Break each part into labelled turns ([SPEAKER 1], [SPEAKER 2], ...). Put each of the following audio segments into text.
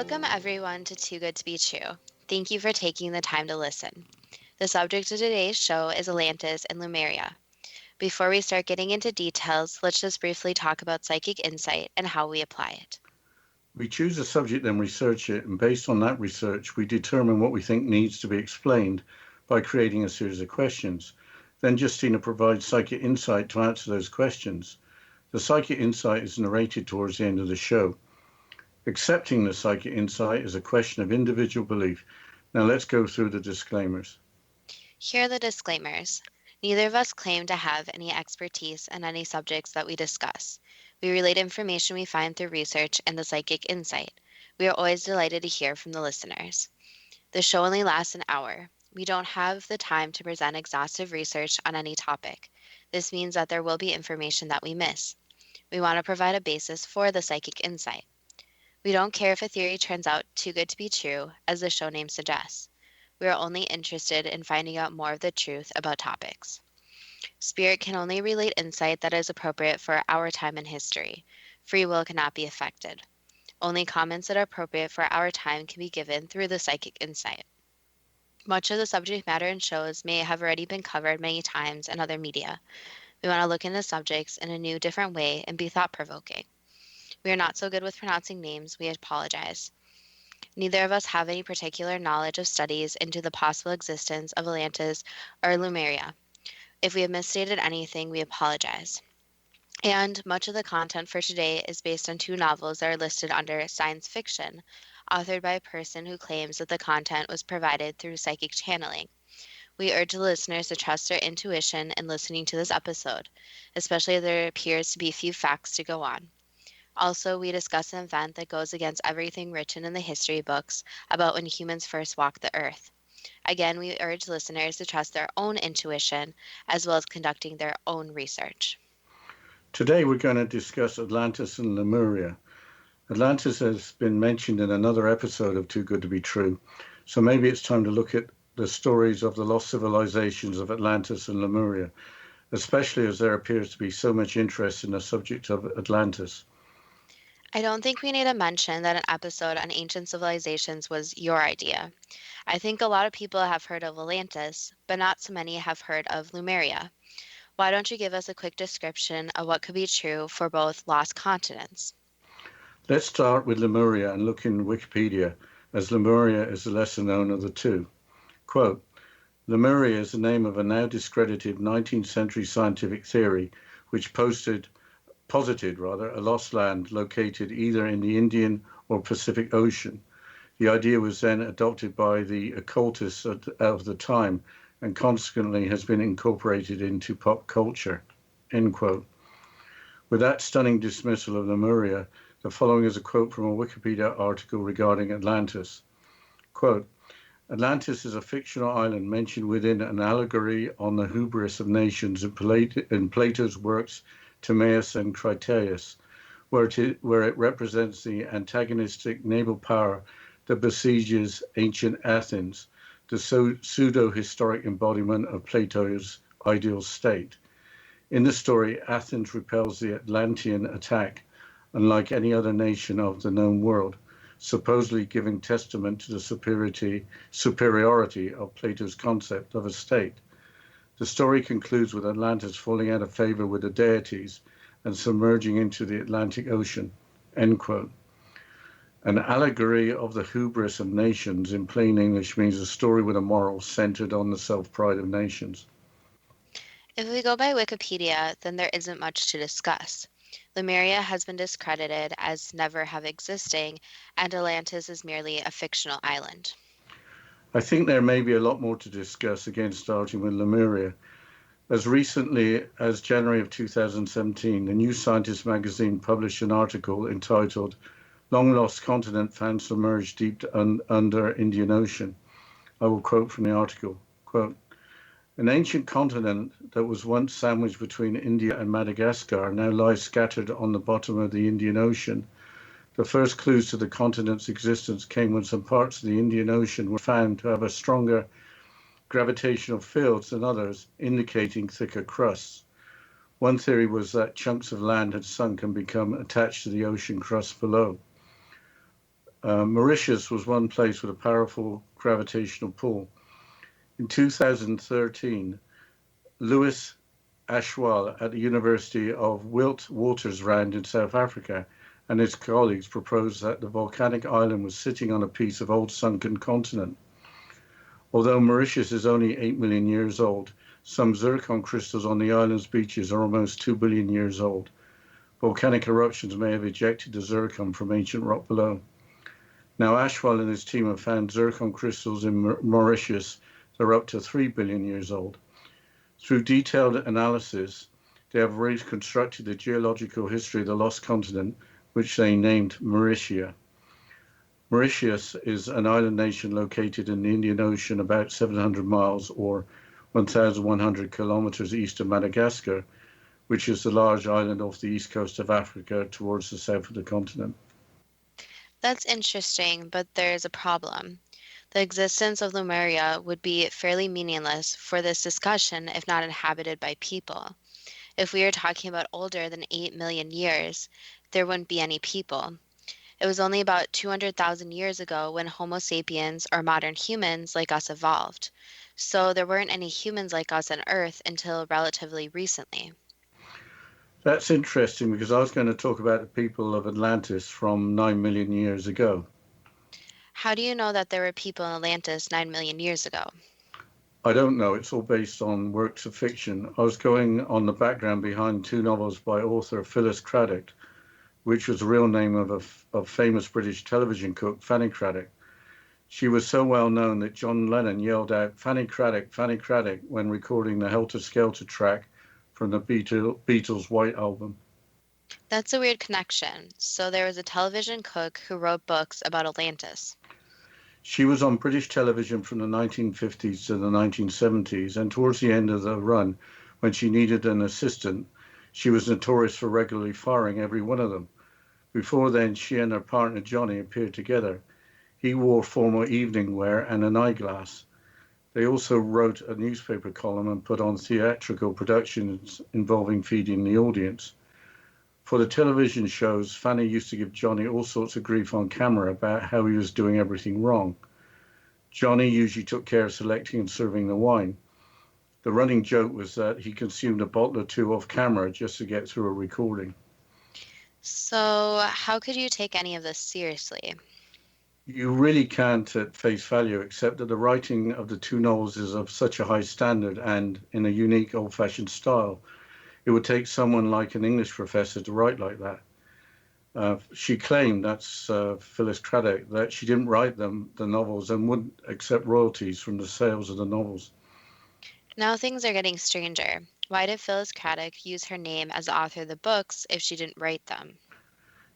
[SPEAKER 1] Welcome everyone to Too Good to Be True. Thank you for taking the time to listen. The subject of today's show is Atlantis and Lemuria. Before we start getting into details, let's just briefly talk about psychic insight and how we apply it.
[SPEAKER 2] We choose a subject, then research it, and based on that research, we determine what we think needs to be explained by creating a series of questions. Then Justina provides psychic insight to answer those questions. The psychic insight is narrated towards the end of the show. Accepting the psychic insight is a question of individual belief. Now let's go through the disclaimers.
[SPEAKER 1] Here are the disclaimers. Neither of us claim to have any expertise in any subjects that we discuss. We relate information we find through research and the psychic insight. We are always delighted to hear from the listeners. The show only lasts an hour. We don't have the time to present exhaustive research on any topic. This means that there will be information that we miss. We want to provide a basis for the psychic insight. We don't care if a theory turns out too good to be true, as the show name suggests. We are only interested in finding out more of the truth about topics. Spirit can only relate insight that is appropriate for our time in history. Free will cannot be affected. Only comments that are appropriate for our time can be given through the psychic insight. Much of the subject matter in shows may have already been covered many times in other media. We want to look into subjects in a new, different way and be thought-provoking. We are not so good with pronouncing names, we apologize. Neither of us have any particular knowledge of studies into the possible existence of Atlantis or Lemuria. If we have misstated anything, we apologize. And much of the content for today is based on two novels that are listed under science fiction, authored by a person who claims that the content was provided through psychic channeling. We urge the listeners to trust their intuition in listening to this episode, especially if there appears to be few facts to go on. Also, we discuss an event that goes against everything written in the history books about when humans first walked the earth. Again, we urge listeners to trust their own intuition as well as conducting their own research.
[SPEAKER 2] Today we're going to discuss Atlantis and Lemuria. Atlantis has been mentioned in another episode of Too Good to Be True, so maybe it's time to look at the stories of the lost civilizations of Atlantis and Lemuria, especially as there appears to be so much interest in the subject of Atlantis.
[SPEAKER 1] I don't think we need to mention that an episode on ancient civilizations was your idea. I think a lot of people have heard of Atlantis, but not so many have heard of Lemuria. Why don't you give us a quick description of what could be true for both lost continents?
[SPEAKER 2] Let's start with Lemuria and look in Wikipedia, as Lemuria is the lesser known of the two. Quote, Lemuria is the name of a now discredited 19th century scientific theory which posited a lost land located either in the Indian or Pacific Ocean. The idea was then adopted by the occultists of the time and consequently has been incorporated into pop culture. End quote. With that stunning dismissal of Lemuria, the following is a quote from a Wikipedia article regarding Atlantis. Quote, Atlantis is a fictional island mentioned within an allegory on the hubris of nations in Plato's works Timaeus and Critias, where it represents the antagonistic naval power that besieges ancient Athens, the pseudo-historic embodiment of Plato's ideal state. In the story, Athens repels the Atlantean attack, unlike any other nation of the known world, supposedly giving testament to the superiority of Plato's concept of a state. The story concludes with Atlantis falling out of favor with the deities and submerging into the Atlantic Ocean. End quote. An allegory of the hubris of nations in plain English means a story with a moral centered on the self-pride of nations.
[SPEAKER 1] If we go by Wikipedia, then there isn't much to discuss. Lemuria has been discredited as never have existing, and Atlantis is merely a fictional island.
[SPEAKER 2] I think there may be a lot more to discuss, again starting with Lemuria. As recently as January of 2017, the New Scientist magazine published an article entitled Long Lost Continent Found Submerged Deep Under Indian Ocean. I will quote from the article, quote, an ancient continent that was once sandwiched between India and Madagascar now lies scattered on the bottom of the Indian Ocean. The first clues to the continent's existence came when some parts of the Indian Ocean were found to have a stronger gravitational fields than others, indicating thicker crusts. One theory was that chunks of land had sunk and become attached to the ocean crust below. Mauritius was one place with a powerful gravitational pull. In 2013, Louis Ashwal at the University of Witwatersrand in South Africa and his colleagues proposed that the volcanic island was sitting on a piece of old sunken continent. Although Mauritius is only 8 million years old, some zircon crystals on the island's beaches are almost 2 billion years old. Volcanic eruptions may have ejected the zircon from ancient rock below. Now, Ashwal and his team have found zircon crystals in Mauritius that are up to 3 billion years old. Through detailed analysis, they have reconstructed the geological history of the lost continent, which they named Mauritia. Mauritius is an island nation located in the Indian Ocean about 700 miles or 1,100 kilometers east of Madagascar, which is the large island off the east coast of Africa towards the south of the continent.
[SPEAKER 1] That's interesting, but there's a problem. The existence of Lemuria would be fairly meaningless for this discussion if not inhabited by people. If we are talking about older than 8 million years, there wouldn't be any people. It was only about 200,000 years ago when Homo sapiens, or modern humans like us, evolved. So there weren't any humans like us on Earth until relatively recently.
[SPEAKER 2] That's interesting because I was going to talk about the people of Atlantis from 9 million years ago.
[SPEAKER 1] How do you know that there were people in Atlantis 9 million years ago?
[SPEAKER 2] I don't know. It's all based on works of fiction. I was going on the background behind two novels by author Phyllis Craddock, which was the real name of a famous British television cook, Fanny Craddock. She was so well known that John Lennon yelled out, Fanny Craddock, when recording the Helter Skelter track from the Beatles' White Album.
[SPEAKER 1] That's a weird connection. So there was a television cook who wrote books about Atlantis.
[SPEAKER 2] She was on British television from the 1950s to the 1970s, and towards the end of the run, when she needed an assistant, she was notorious for regularly firing every one of them. Before then, she and her partner Johnny appeared together. He wore formal evening wear and an eyeglass. They also wrote a newspaper column and put on theatrical productions involving feeding the audience. For the television shows, Fanny used to give Johnny all sorts of grief on camera about how he was doing everything wrong. Johnny usually took care of selecting and serving the wine. The running joke was that he consumed a bottle or two off camera just to get through a recording.
[SPEAKER 1] So how could you take any of this seriously?
[SPEAKER 2] You really can't at face value, except that the writing of the two novels is of such a high standard and in a unique old-fashioned style. It would take someone like an English professor to write like that. She claimed, that's Phyllis Craddock, that she didn't write the novels and wouldn't accept royalties from the sales of the novels.
[SPEAKER 1] Now things are getting stranger. Why did Phyllis Craddock use her name as the author of the books if she didn't write them?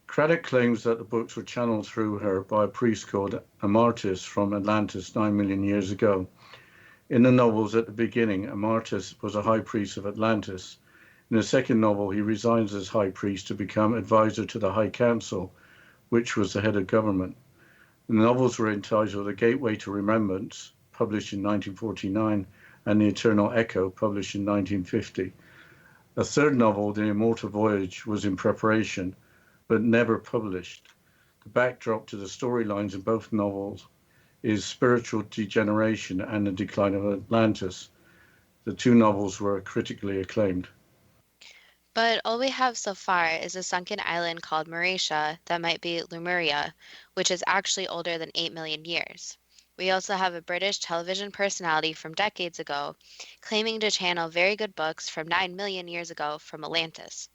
[SPEAKER 2] Craddock claims that the books were channeled through her by a priest called Amartis from Atlantis 9 million years ago. In the novels at the beginning, Amartis was a high priest of Atlantis. In the second novel, he resigns as high priest to become advisor to the High Council, which was the head of government. The novels were entitled A Gateway to Remembrance, published in 1949, and The Eternal Echo, published in 1950. A third novel, The Immortal Voyage, was in preparation, but never published. The backdrop to the storylines in both novels is spiritual degeneration and the decline of Atlantis. The two novels were critically acclaimed.
[SPEAKER 1] But all we have so far is a sunken island called Mauritia that might be Lemuria, which is actually older than 8 million years. We also have a British television personality from decades ago claiming to channel very good books from 9 million years ago from Atlantis.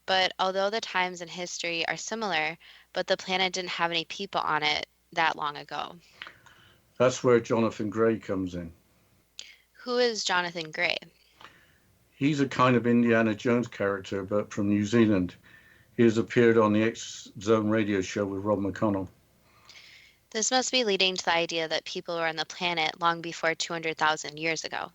[SPEAKER 1] But although the times in history are similar, but the planet didn't have any people on it that long ago.
[SPEAKER 2] That's where Jonathan Gray comes in.
[SPEAKER 1] Who is Jonathan Gray?
[SPEAKER 2] He's a kind of Indiana Jones character, but from New Zealand. He has appeared on the X-Zone radio show with Rob McConnell.
[SPEAKER 1] This must be leading to the idea that people were on the planet long before 200,000 years ago.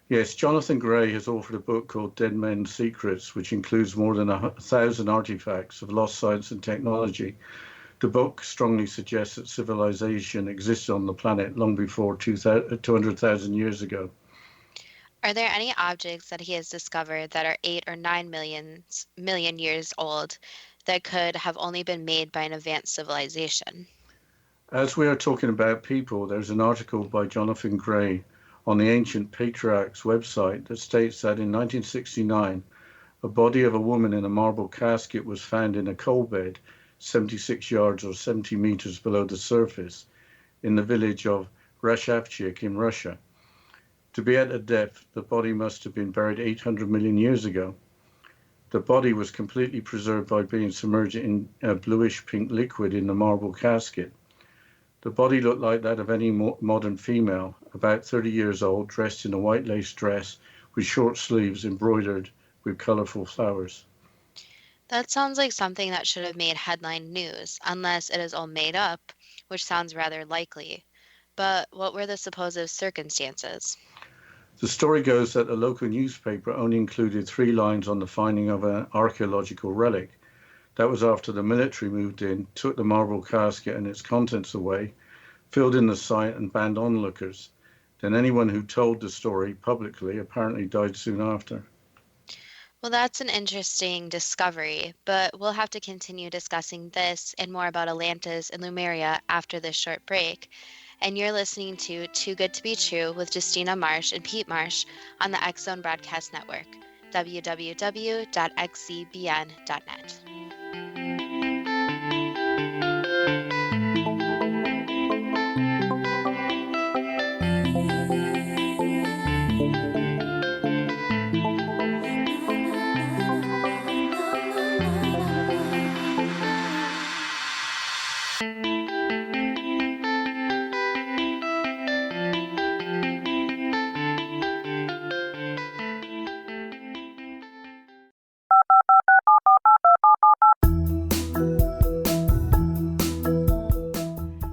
[SPEAKER 2] Yes, Jonathan Gray has authored a book called Dead Men's Secrets, which includes more than 1,000 artifacts of lost science and technology. The book strongly suggests that civilization existed on the planet long before 200,000 years ago.
[SPEAKER 1] Are there any objects that he has discovered that are 8 or 9 million years old that could have only been made by an advanced civilization?
[SPEAKER 2] As we are talking about people, there's an article by Jonathan Gray on the Ancient Patriarchs website that states that in 1969, a body of a woman in a marble casket was found in a coal bed 76 yards or 70 meters below the surface in the village of Rashavchik in Russia. To be at a depth, the body must have been buried 800 million years ago. The body was completely preserved by being submerged in a bluish-pink liquid in the marble casket. The body looked like that of any modern female, about 30 years old, dressed in a white lace dress with short sleeves embroidered with colorful flowers.
[SPEAKER 1] That sounds like something that should have made headline news, unless it is all made up, which sounds rather likely. But what were the supposed circumstances?
[SPEAKER 2] The story goes that the local newspaper only included 3 lines on the finding of an archaeological relic. That was after the military moved in, took the marble casket and its contents away, filled in the site and banned onlookers. Then anyone who told the story publicly apparently died soon after.
[SPEAKER 1] Well, that's an interesting discovery, but we'll have to continue discussing this and more about Atlantis and Lemuria after this short break. And you're listening to Too Good to Be True with Justina Marsh and Pete Marsh on the X Zone Broadcast Network, www.xzbn.net.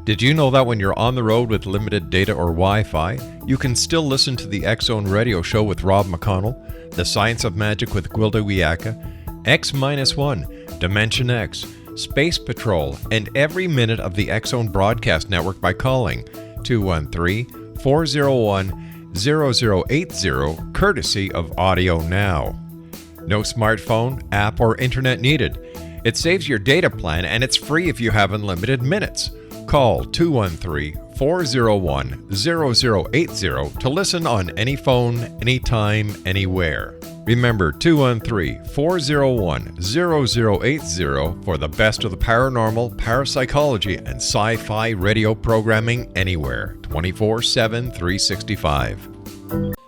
[SPEAKER 3] Did you know that when you're on the road with limited data or Wi-Fi, you can still listen to the X Zone Radio Show with Rob McConnell, The Science of Magic with Gwilda Wiyaka, X-1, Dimension X, Space Patrol, and every minute of the X Zone Broadcast Network by calling 213-401-0080, courtesy of Audio Now. No smartphone, app, or internet needed. It saves your data plan and it's free if you have unlimited minutes. Call 213-401-0080 to listen on any phone, anytime, anywhere. Remember 213-401-0080 for the best of the paranormal, parapsychology, and sci-fi radio programming anywhere, 24/7, 365.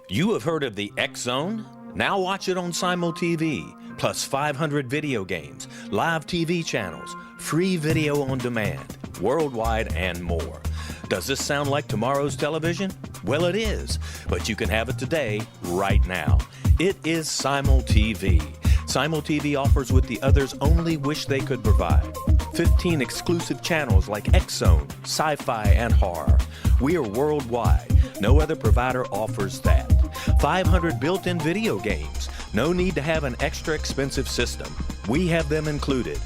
[SPEAKER 4] You have heard of the X Zone? Now watch it on Simul TV, plus 500 video games, live TV channels, free video on demand, worldwide, and more. Does this sound like tomorrow's television? Well, it is, but you can have it today, right now. It is Simul TV. Simul TV offers what the others only wish they could provide. 15 exclusive channels like X Zone, sci-fi, and horror. We are worldwide. No other provider offers that. 500 built-in video games. No need to have an extra expensive system. We have them included.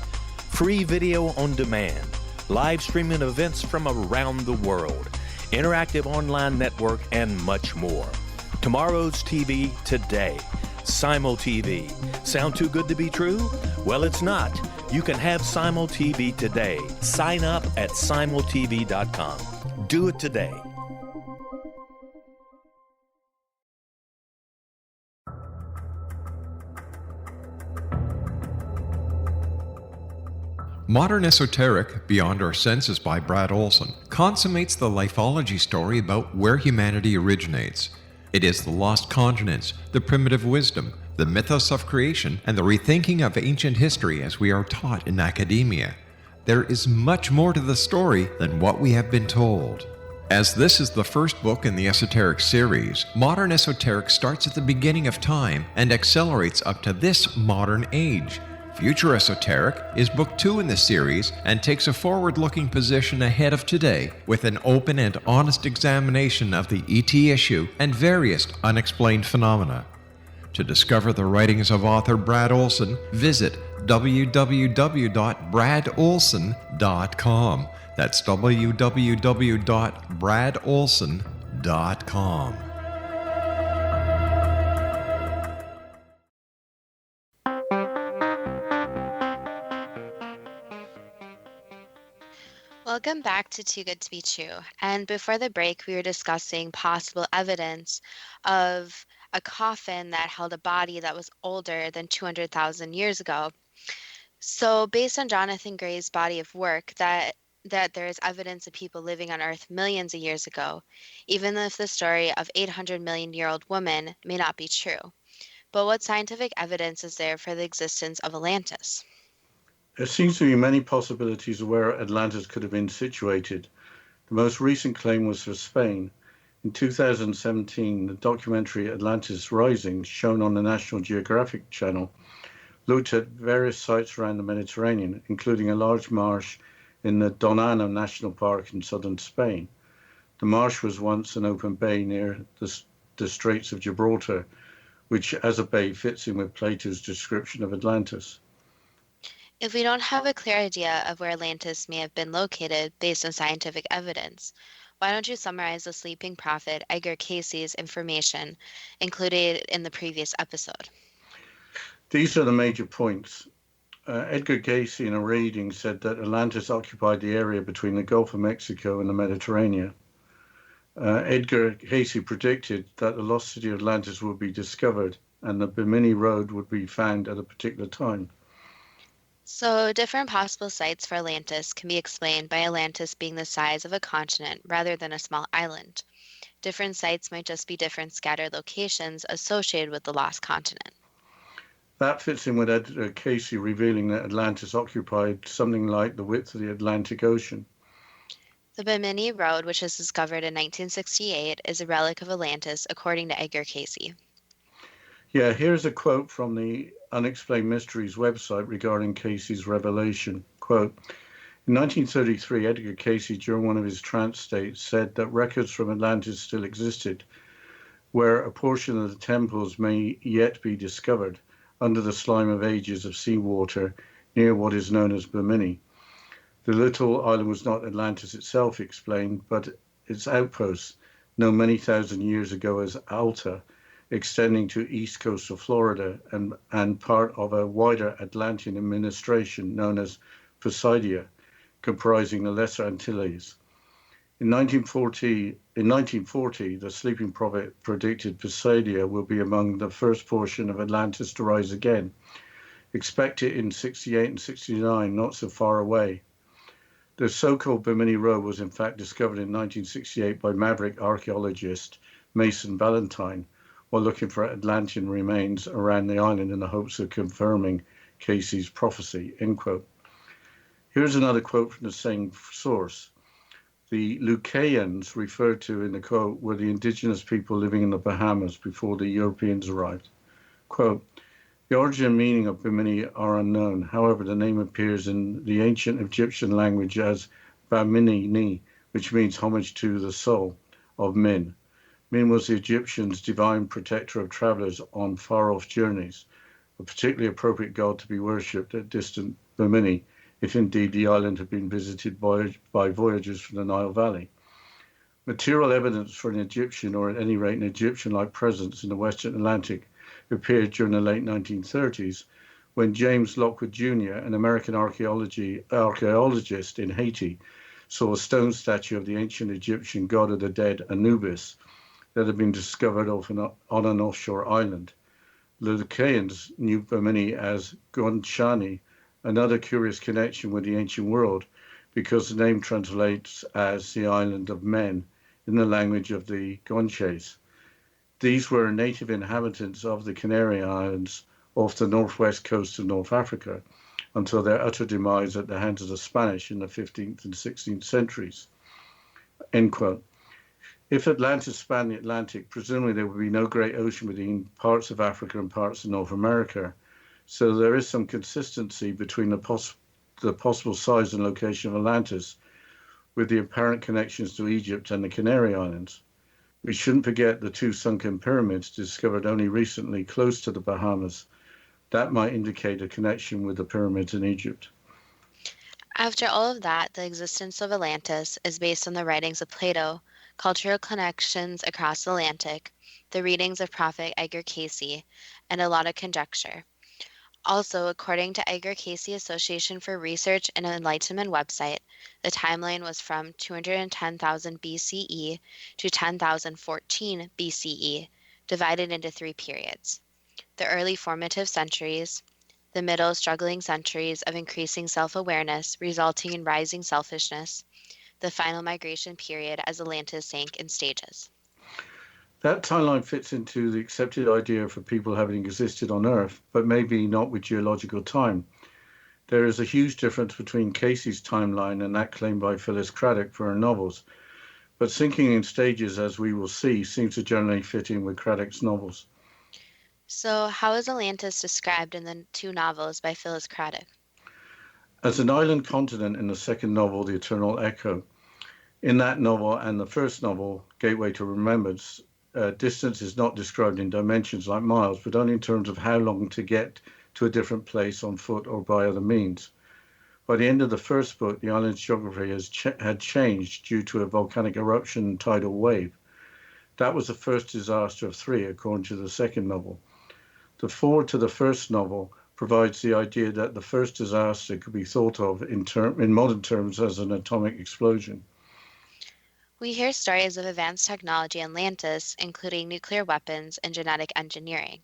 [SPEAKER 4] Free video on demand. Live streaming events from around the world. Interactive online network, and much more. Tomorrow's TV today. Simul TV. Sound too good to be true? Well, it's not. You can have Simul TV today. Sign up at simultv.com. Do it today.
[SPEAKER 3] Modern Esoteric, Beyond Our Senses by Brad Olson, consummates the lifology story about where humanity originates. It is the lost continents, the primitive wisdom, the mythos of creation, and the rethinking of ancient history as we are taught in academia. There is much more to the story than what we have been told. As this is the first book in the Esoteric series, Modern Esoteric starts at the beginning of time and accelerates up to this modern age. Future Esoteric is book 2 in the series and takes a forward-looking position ahead of today with an open and honest examination of the ET issue and various unexplained phenomena. To discover the writings of author Brad Olson, visit www.bradolson.com. That's www.bradolson.com.
[SPEAKER 1] Welcome back to Too Good to Be True. And before the break, we were discussing possible evidence of a coffin that held a body that was older than 200,000 years ago. So based on Jonathan Gray's body of work, that there is evidence of people living on Earth millions of years ago, even if the story of 800 million-year-old woman may not be true. But what scientific evidence is there for the existence of Atlantis?
[SPEAKER 2] There seems to be many possibilities of where Atlantis could have been situated. The most recent claim was for Spain. In 2017, the documentary Atlantis Rising, shown on the National Geographic Channel, looked at various sites around the Mediterranean, including a large marsh in the Donnelly National Park in southern Spain. The marsh was once an open bay near the Straits of Gibraltar, which as a bay fits in with Plato's description of Atlantis.
[SPEAKER 1] If we don't have a clear idea of where Atlantis may have been located based on scientific evidence, why don't you summarize the sleeping prophet Edgar Cayce's information included in the previous episode?
[SPEAKER 2] These are the major points. Edgar Cayce, in a reading, said that Atlantis occupied the area between the Gulf of Mexico and the Mediterranean. Edgar Cayce predicted that the lost city of Atlantis would be discovered and the Bimini Road would be found at a particular time.
[SPEAKER 1] So different possible sites for Atlantis can be explained by Atlantis being the size of a continent rather than a small island. Different sites might just be different scattered locations associated with the lost continent.
[SPEAKER 2] That fits in with Edgar Cayce revealing that Atlantis occupied something like the width of the Atlantic Ocean.
[SPEAKER 1] The Bimini Road, which was discovered in 1968, is a relic of Atlantis, according to Edgar Cayce.
[SPEAKER 2] Yeah, here's a quote from the Unexplained Mysteries website regarding Cayce's revelation. Quote, in 1933, Edgar Cayce, during one of his trance states, said that records from Atlantis still existed, where a portion of the temples may yet be discovered under the slime of ages of seawater near what is known as Bimini. The little island was not Atlantis itself, he explained, but its outposts, known many thousand years ago as Alta, extending to east coast of Florida and part of a wider Atlantean administration known as Poseidia, comprising the Lesser Antilles. In 1940, the sleeping prophet predicted Poseidia will be among the first portion of Atlantis to rise again. Expect it in 68 and 69, not so far away. The so-called Bimini Road was in fact discovered in 1968 by maverick archaeologist Mason Valentine, while looking for Atlantean remains around the island in the hopes of confirming Cayce's prophecy, end quote. Here's another quote from the same source. The Lucayans referred to in the quote were the indigenous people living in the Bahamas before the Europeans arrived. Quote, the origin and meaning of Bimini are unknown. However, the name appears in the ancient Egyptian language as Bamini-Ni, which means homage to the soul of Min. Min was the Egyptians' divine protector of travelers on far-off journeys, a particularly appropriate god to be worshipped at distant Bimini, if indeed the island had been visited by voyagers from the Nile Valley. Material evidence for an Egyptian, or at any rate an Egyptian-like presence in the Western Atlantic, appeared during the late 1930s, when James Lockwood Jr., an American archaeologist in Haiti, saw a stone statue of the ancient Egyptian god of the dead, Anubis, that had been discovered on an offshore island. The Lucayans knew Bimini as Gonchani, another curious connection with the ancient world, because the name translates as the island of men in the language of the Gonches. These were native inhabitants of the Canary Islands off the northwest coast of North Africa until their utter demise at the hands of the Spanish in the 15th and 16th centuries. End quote. If Atlantis spanned the Atlantic, presumably there would be no great ocean between parts of Africa and parts of North America. So there is some consistency between the possible size and location of Atlantis with the apparent connections to Egypt and the Canary Islands. We shouldn't forget the two sunken pyramids discovered only recently close to the Bahamas. That might indicate a connection with the pyramids in Egypt.
[SPEAKER 1] After all of that, the existence of Atlantis is based on the writings of Plato, cultural connections across the Atlantic, the readings of Prophet Edgar Cayce, and a lot of conjecture. Also, according to Edgar Cayce Association for Research and Enlightenment website, the timeline was from 210,000 BCE to 10,014 BCE, divided into 3 periods: the early formative centuries, the middle struggling centuries of increasing self-awareness resulting in rising selfishness, the final migration period as Atlantis sank in stages.
[SPEAKER 2] That timeline fits into the accepted idea for people having existed on Earth, but maybe not with geological time. There is a huge difference between Cayce's timeline and that claimed by Phyllis Craddock for her novels, but sinking in stages, as we will see, seems to generally fit in with Craddock's novels.
[SPEAKER 1] So, how is Atlantis described in the 2 novels by Phyllis Craddock?
[SPEAKER 2] As an island continent in the second novel, The Eternal Echo. In that novel and the first novel, Gateway to Remembrance, distance is not described in dimensions like miles, but only in terms of how long to get to a different place on foot or by other means. By the end of the first book, the island's geography had changed due to a volcanic eruption and tidal wave. That was the first disaster of 3, according to the second novel. The foreword to the first novel provides the idea that the first disaster could be thought of in modern terms as an atomic explosion.
[SPEAKER 1] We hear stories of advanced technology in Atlantis, including nuclear weapons and genetic engineering.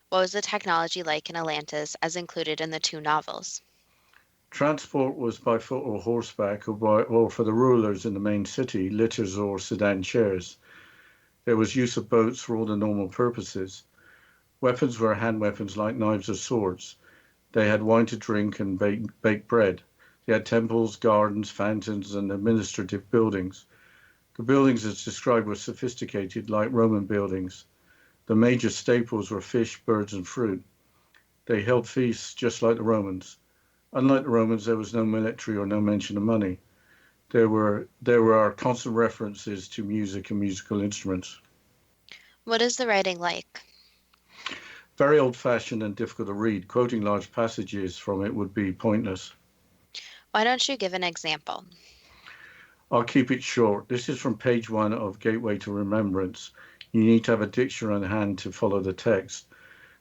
[SPEAKER 1] What was the technology like in Atlantis as included in the 2 novels?
[SPEAKER 2] Transport was by foot or horseback, or for the rulers in the main city, litters or sedan chairs. There was use of boats for all the normal purposes. Weapons were hand weapons like knives or swords. They had wine to drink and bake bread. They had temples, gardens, fountains, and administrative buildings. The buildings as described were sophisticated, like Roman buildings. The major staples were fish, birds, and fruit. They held feasts just like the Romans. Unlike the Romans, there was no military or no mention of money. There were constant references to music and musical instruments.
[SPEAKER 1] What is the writing like?
[SPEAKER 2] Very old-fashioned and difficult to read. Quoting large passages from it would be pointless.
[SPEAKER 1] Why don't you give an example?
[SPEAKER 2] I'll keep it short. This is from page 1 of Gateway to Remembrance. You need to have a dictionary on hand to follow the text.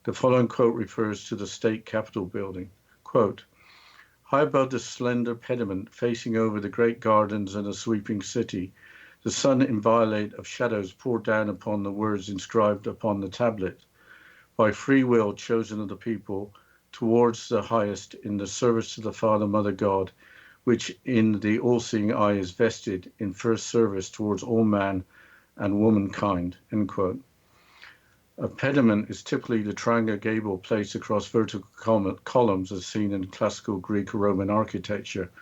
[SPEAKER 2] The following quote refers to the state capitol building. Quote, "High above the slender pediment facing over the great gardens and the sweeping city, the sun inviolate of shadows poured down upon the words inscribed upon the tablet. By free will chosen of the people, towards the highest in the service to the Father, Mother, God, which in the all-seeing eye is vested in first service towards all man and womankind," end quote. A pediment is typically the triangular gable placed across vertical columns as seen in classical Greek or Roman architecture.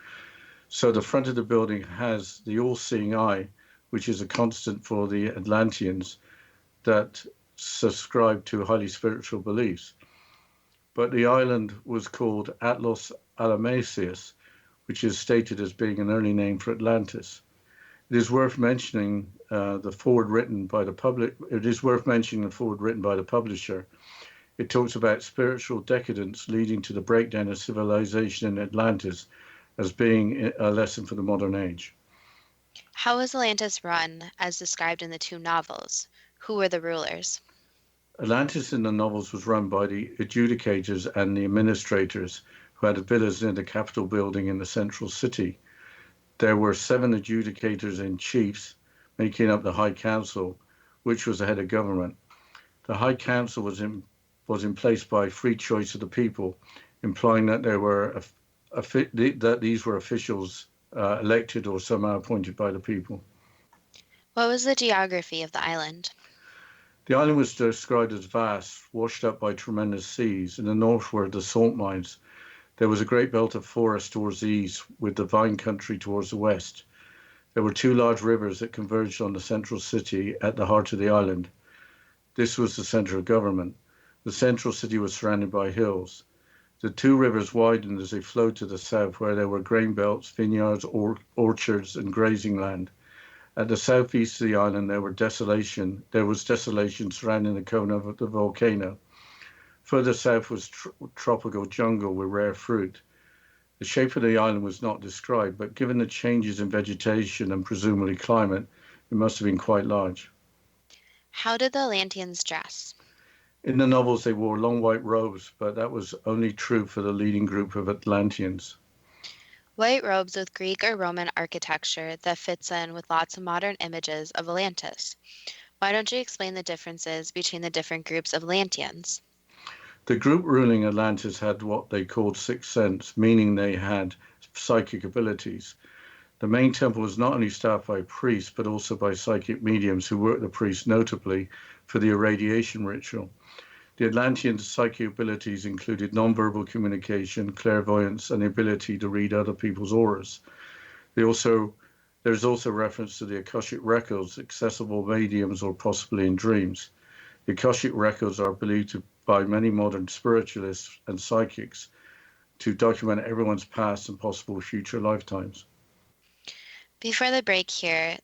[SPEAKER 2] So the front of the building has the all-seeing eye, which is a constant for the Atlanteans that subscribe to highly spiritual beliefs. But the island was called Atlas Alamasius, which is stated as being an early name for Atlantis. It is worth mentioning the foreword written by the publisher. It talks about spiritual decadence leading to the breakdown of civilization in Atlantis as being a lesson for the modern age.
[SPEAKER 1] How was Atlantis run as described in the 2 novels? Who were the rulers?
[SPEAKER 2] Atlantis in the novels was run by the adjudicators and the administrators, who had villas near the Capitol building in the central city. There were 7 adjudicators and chiefs, making up the High Council, which was the head of government. The High Council was in place by free choice of the people, implying that these were officials elected or somehow appointed by the people.
[SPEAKER 1] What was the geography of the island?
[SPEAKER 2] The island was described as vast, washed up by tremendous seas. In the north were the salt mines. There was a great belt of forest towards the east, with the vine country towards the west. There were 2 large rivers that converged on the central city at the heart of the island. This was the center of government. The central city was surrounded by hills. The 2 rivers widened as they flowed to the south, where there were grain belts, vineyards, orchards, and grazing land. At the southeast of the island, there was desolation surrounding the cone of the volcano. Further south was tropical jungle with rare fruit. The shape of the island was not described, but given the changes in vegetation and presumably climate, it must have been quite large.
[SPEAKER 1] How did the Atlanteans dress?
[SPEAKER 2] In the novels, they wore long white robes, but that was only true for the leading group of Atlanteans.
[SPEAKER 1] White robes with Greek or Roman architecture that fits in with lots of modern images of Atlantis. Why don't you explain the differences between the different groups of Atlanteans?
[SPEAKER 2] The group ruling Atlantis had what they called sixth sense, meaning they had psychic abilities. The main temple was not only staffed by priests, but also by psychic mediums who worked the priests notably for the irradiation ritual. The Atlantean psychic abilities included nonverbal communication, clairvoyance, and the ability to read other people's auras. There's also reference to the Akashic records, accessible mediums or possibly in dreams. The Akashic records are believed by many modern spiritualists and psychics to document everyone's past and possible future lifetimes.
[SPEAKER 1] Before the break here,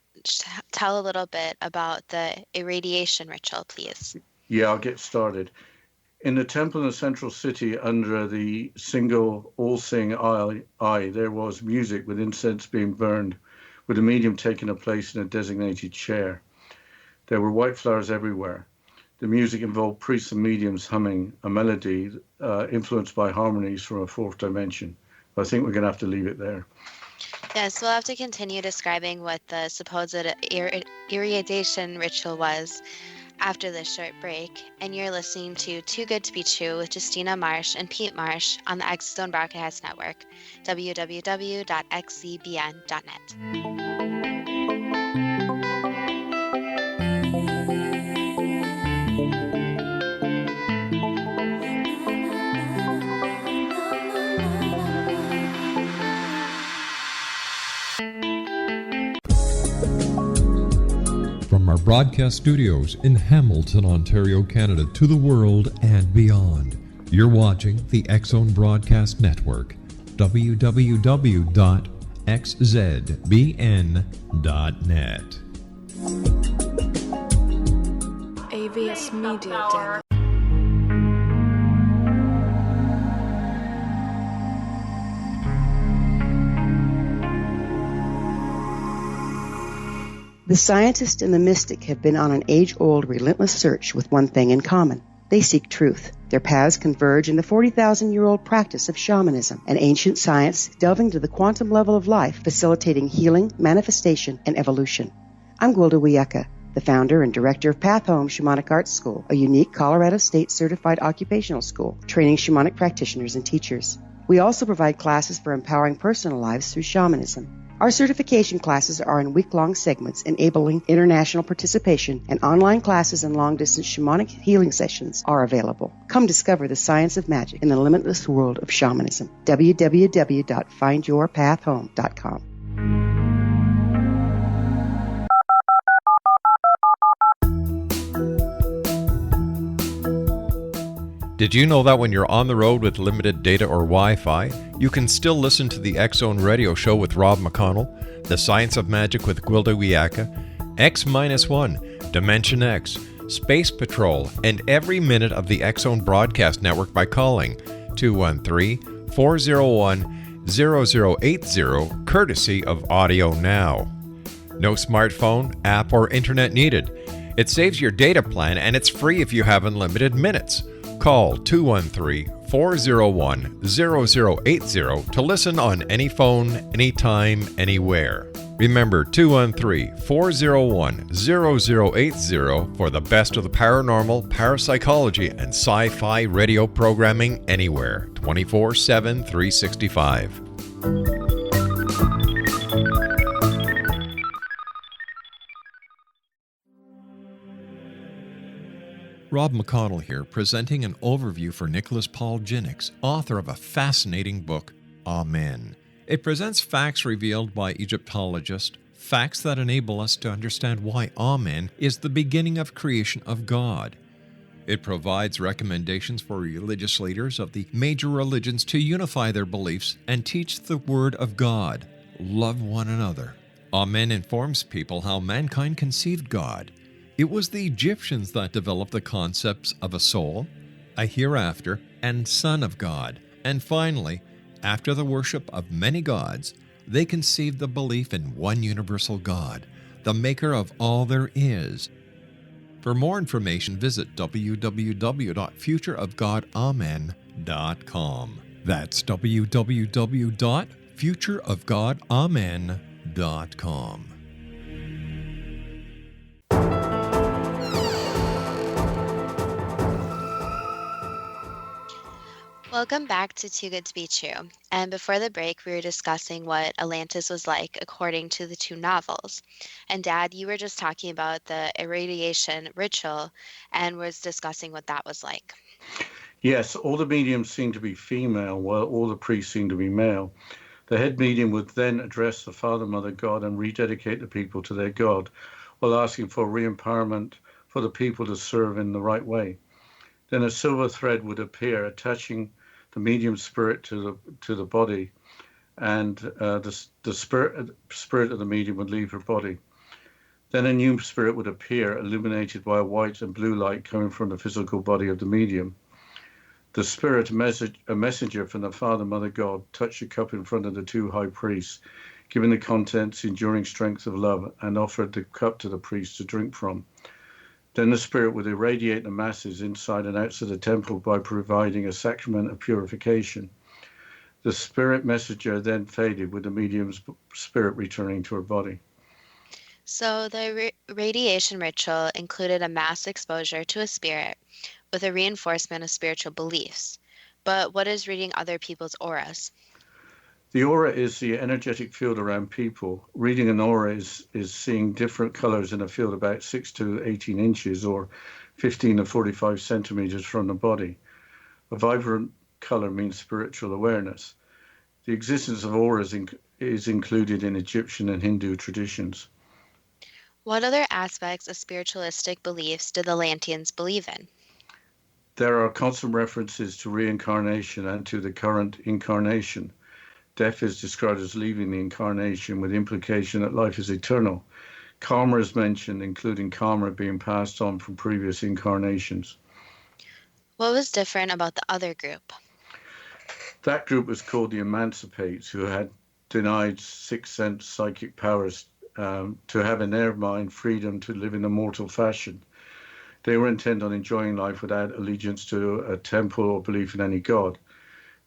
[SPEAKER 1] tell a little bit about the irradiation ritual, please.
[SPEAKER 2] Yeah, I'll get started. In the temple in the central city under the single all-seeing eye, there was music with incense being burned, with a medium taking a place in a designated chair. There were white flowers everywhere. The music involved priests and mediums humming a melody influenced by harmonies from a fourth dimension. I think we're going to have to leave it there.
[SPEAKER 1] Yes, we'll have to continue describing what the supposed irradiation ritual was after this short break. And you're listening to Too Good to Be True with Justina Marsh and Pete Marsh on the X Zone Broadcast Network, www.xzbn.net.
[SPEAKER 3] From our broadcast studios in Hamilton, Ontario, Canada, to the world and beyond, you're watching the X Zone Broadcast Network, www.xzbn.net.
[SPEAKER 5] AVS Media Den.
[SPEAKER 6] The scientist and the mystic have been on an age-old, relentless search with one thing in common. They seek truth. Their paths converge in the 40,000-year-old practice of shamanism, an ancient science delving to the quantum level of life, facilitating healing, manifestation, and evolution. I'm Gwilda Wiyaka, the founder and director of Path Home Shamanic Arts School, a unique Colorado State certified occupational school training shamanic practitioners and teachers. We also provide classes for empowering personal lives through shamanism. Our certification classes are in week-long segments enabling international participation, and online classes and long-distance shamanic healing sessions are available. Come discover the science of magic in the limitless world of shamanism. www.findyourpathhome.com.
[SPEAKER 3] Did you know that when you're on the road with limited data or Wi-Fi, you can still listen to the X Zone Radio Show with Rob McConnell, The Science of Magic with Gwilda Wiyaka, X-1, Dimension X, Space Patrol, and every minute of the X Zone Broadcast Network by calling 213-401-0080, courtesy of Audio Now. No smartphone, app, or internet needed. It saves your data plan and it's free if you have unlimited minutes. Call 213-401-0080 to listen on any phone, anytime, anywhere. Remember 213-401-0080 for the best of the paranormal, parapsychology, and sci-fi radio programming anywhere, 24/7, 365. Rob McConnell here, presenting an overview for Nicholas Paul Jennings, author of a fascinating book, Amen. It presents facts revealed by Egyptologists, facts that enable us to understand why Amen is the beginning of creation of God. It provides recommendations for religious leaders of the major religions to unify their beliefs and teach the Word of God. Love one another. Amen informs people how mankind conceived God. It was the Egyptians that developed the concepts of a soul, a hereafter, and Son of God. And finally, after the worship of many gods, they conceived the belief in one universal God, the maker of all there is. For more information, visit www.futureofgodamen.com. That's www.futureofgodamen.com.
[SPEAKER 1] Welcome back to Too Good to Be True. And before the break, we were discussing what Atlantis was like according to the two novels. And Dad, you were just talking about the irradiation ritual and was discussing what that was like.
[SPEAKER 2] Yes, all the mediums seem to be female, while all the priests seem to be male. The head medium would then address the Father, Mother, God and rededicate the people to their God, while asking for re-empowerment for the people to serve in the right way. Then a silver thread would appear, attaching the medium spirit to the body, and the spirit of the medium would leave her body. Then a new spirit would appear, illuminated by a white and blue light coming from the physical body of the medium. The spirit, a messenger from the Father, Mother, God, touched the cup in front of the two high priests, giving the contents enduring strength of love, and offered the cup to the priest to drink from. Then the spirit would irradiate the masses inside and outside the temple by providing a sacrament of purification. The spirit messenger then faded, with the medium's spirit returning to her body.
[SPEAKER 1] So the radiation ritual included a mass exposure to a spirit with a reinforcement of spiritual beliefs. But what is reading other people's auras?
[SPEAKER 2] The aura is the energetic field around people. Reading an aura is seeing different colors in a field about 6 to 18 inches or 15 to 45 centimeters from the body. A vibrant color means spiritual awareness. The existence of auras is included in Egyptian and Hindu traditions.
[SPEAKER 1] What other aspects of spiritualistic beliefs did the Atlanteans believe in?
[SPEAKER 2] There are constant references to reincarnation and to the current incarnation. Death is described as leaving the incarnation, with implication that life is eternal. Karma is mentioned, including karma being passed on from previous incarnations.
[SPEAKER 1] What was different about the other group?
[SPEAKER 2] That group was called the Emancipates, who had denied sixth sense psychic powers to have in their mind freedom to live in a mortal fashion. They were intent on enjoying life without allegiance to a temple or belief in any god.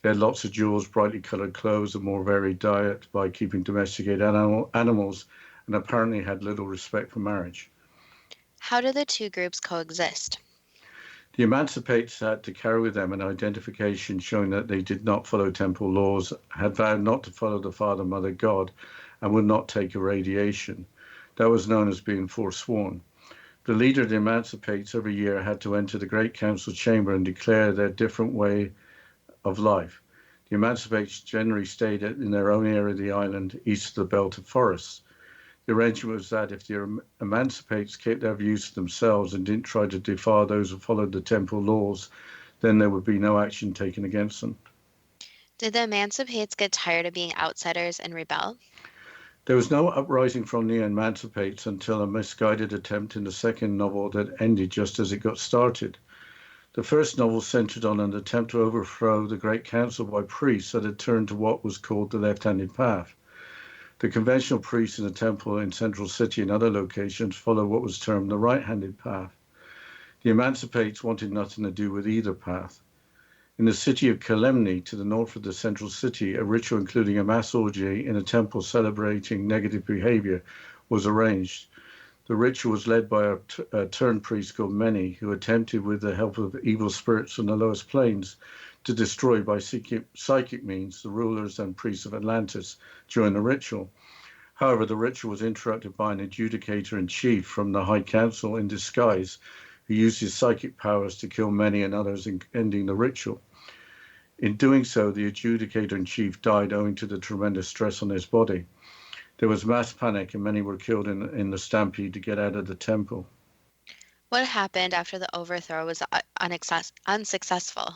[SPEAKER 2] They had lots of jewels, brightly colored clothes, a more varied diet by keeping domesticated animals, and apparently had little respect for marriage.
[SPEAKER 1] How did the two groups coexist?
[SPEAKER 2] The Emancipates had to carry with them an identification showing that they did not follow temple laws, had vowed not to follow the Father, Mother, God, and would not take irradiation. That was known as being forsworn. The leader of the Emancipates every year had to enter the Great Council chamber and declare their different way of life. The Emancipates generally stayed in their own area of the island, east of the belt of forests. The arrangement was that if the Emancipates kept their views to themselves and didn't try to defy those who followed the temple laws, then there would be no action taken against them.
[SPEAKER 1] Did the Emancipates get tired of being outsiders and rebel?
[SPEAKER 2] There was no uprising from the Emancipates until a misguided attempt in the second novel that ended just as it got started. The first novel centered on an attempt to overthrow the Great Council by priests that had turned to what was called the left-handed path. The conventional priests in the temple in Central City and other locations followed what was termed the right-handed path. The Emancipates wanted nothing to do with either path. In the city of Kalemni, to the north of the Central City, a ritual including a mass orgy in a temple celebrating negative behavior was arranged. The ritual was led by a turned priest called Meni, who attempted, with the help of evil spirits from the lowest planes, to destroy by psychic means the rulers and priests of Atlantis during the ritual. However, the ritual was interrupted by an adjudicator-in-chief from the High Council in disguise, who used his psychic powers to kill Meni and others, ending the ritual. In doing so, the adjudicator-in-chief died owing to the tremendous stress on his body. There was mass panic and many were killed in the stampede to get out of the temple.
[SPEAKER 1] What happened after the overthrow was unsuccessful?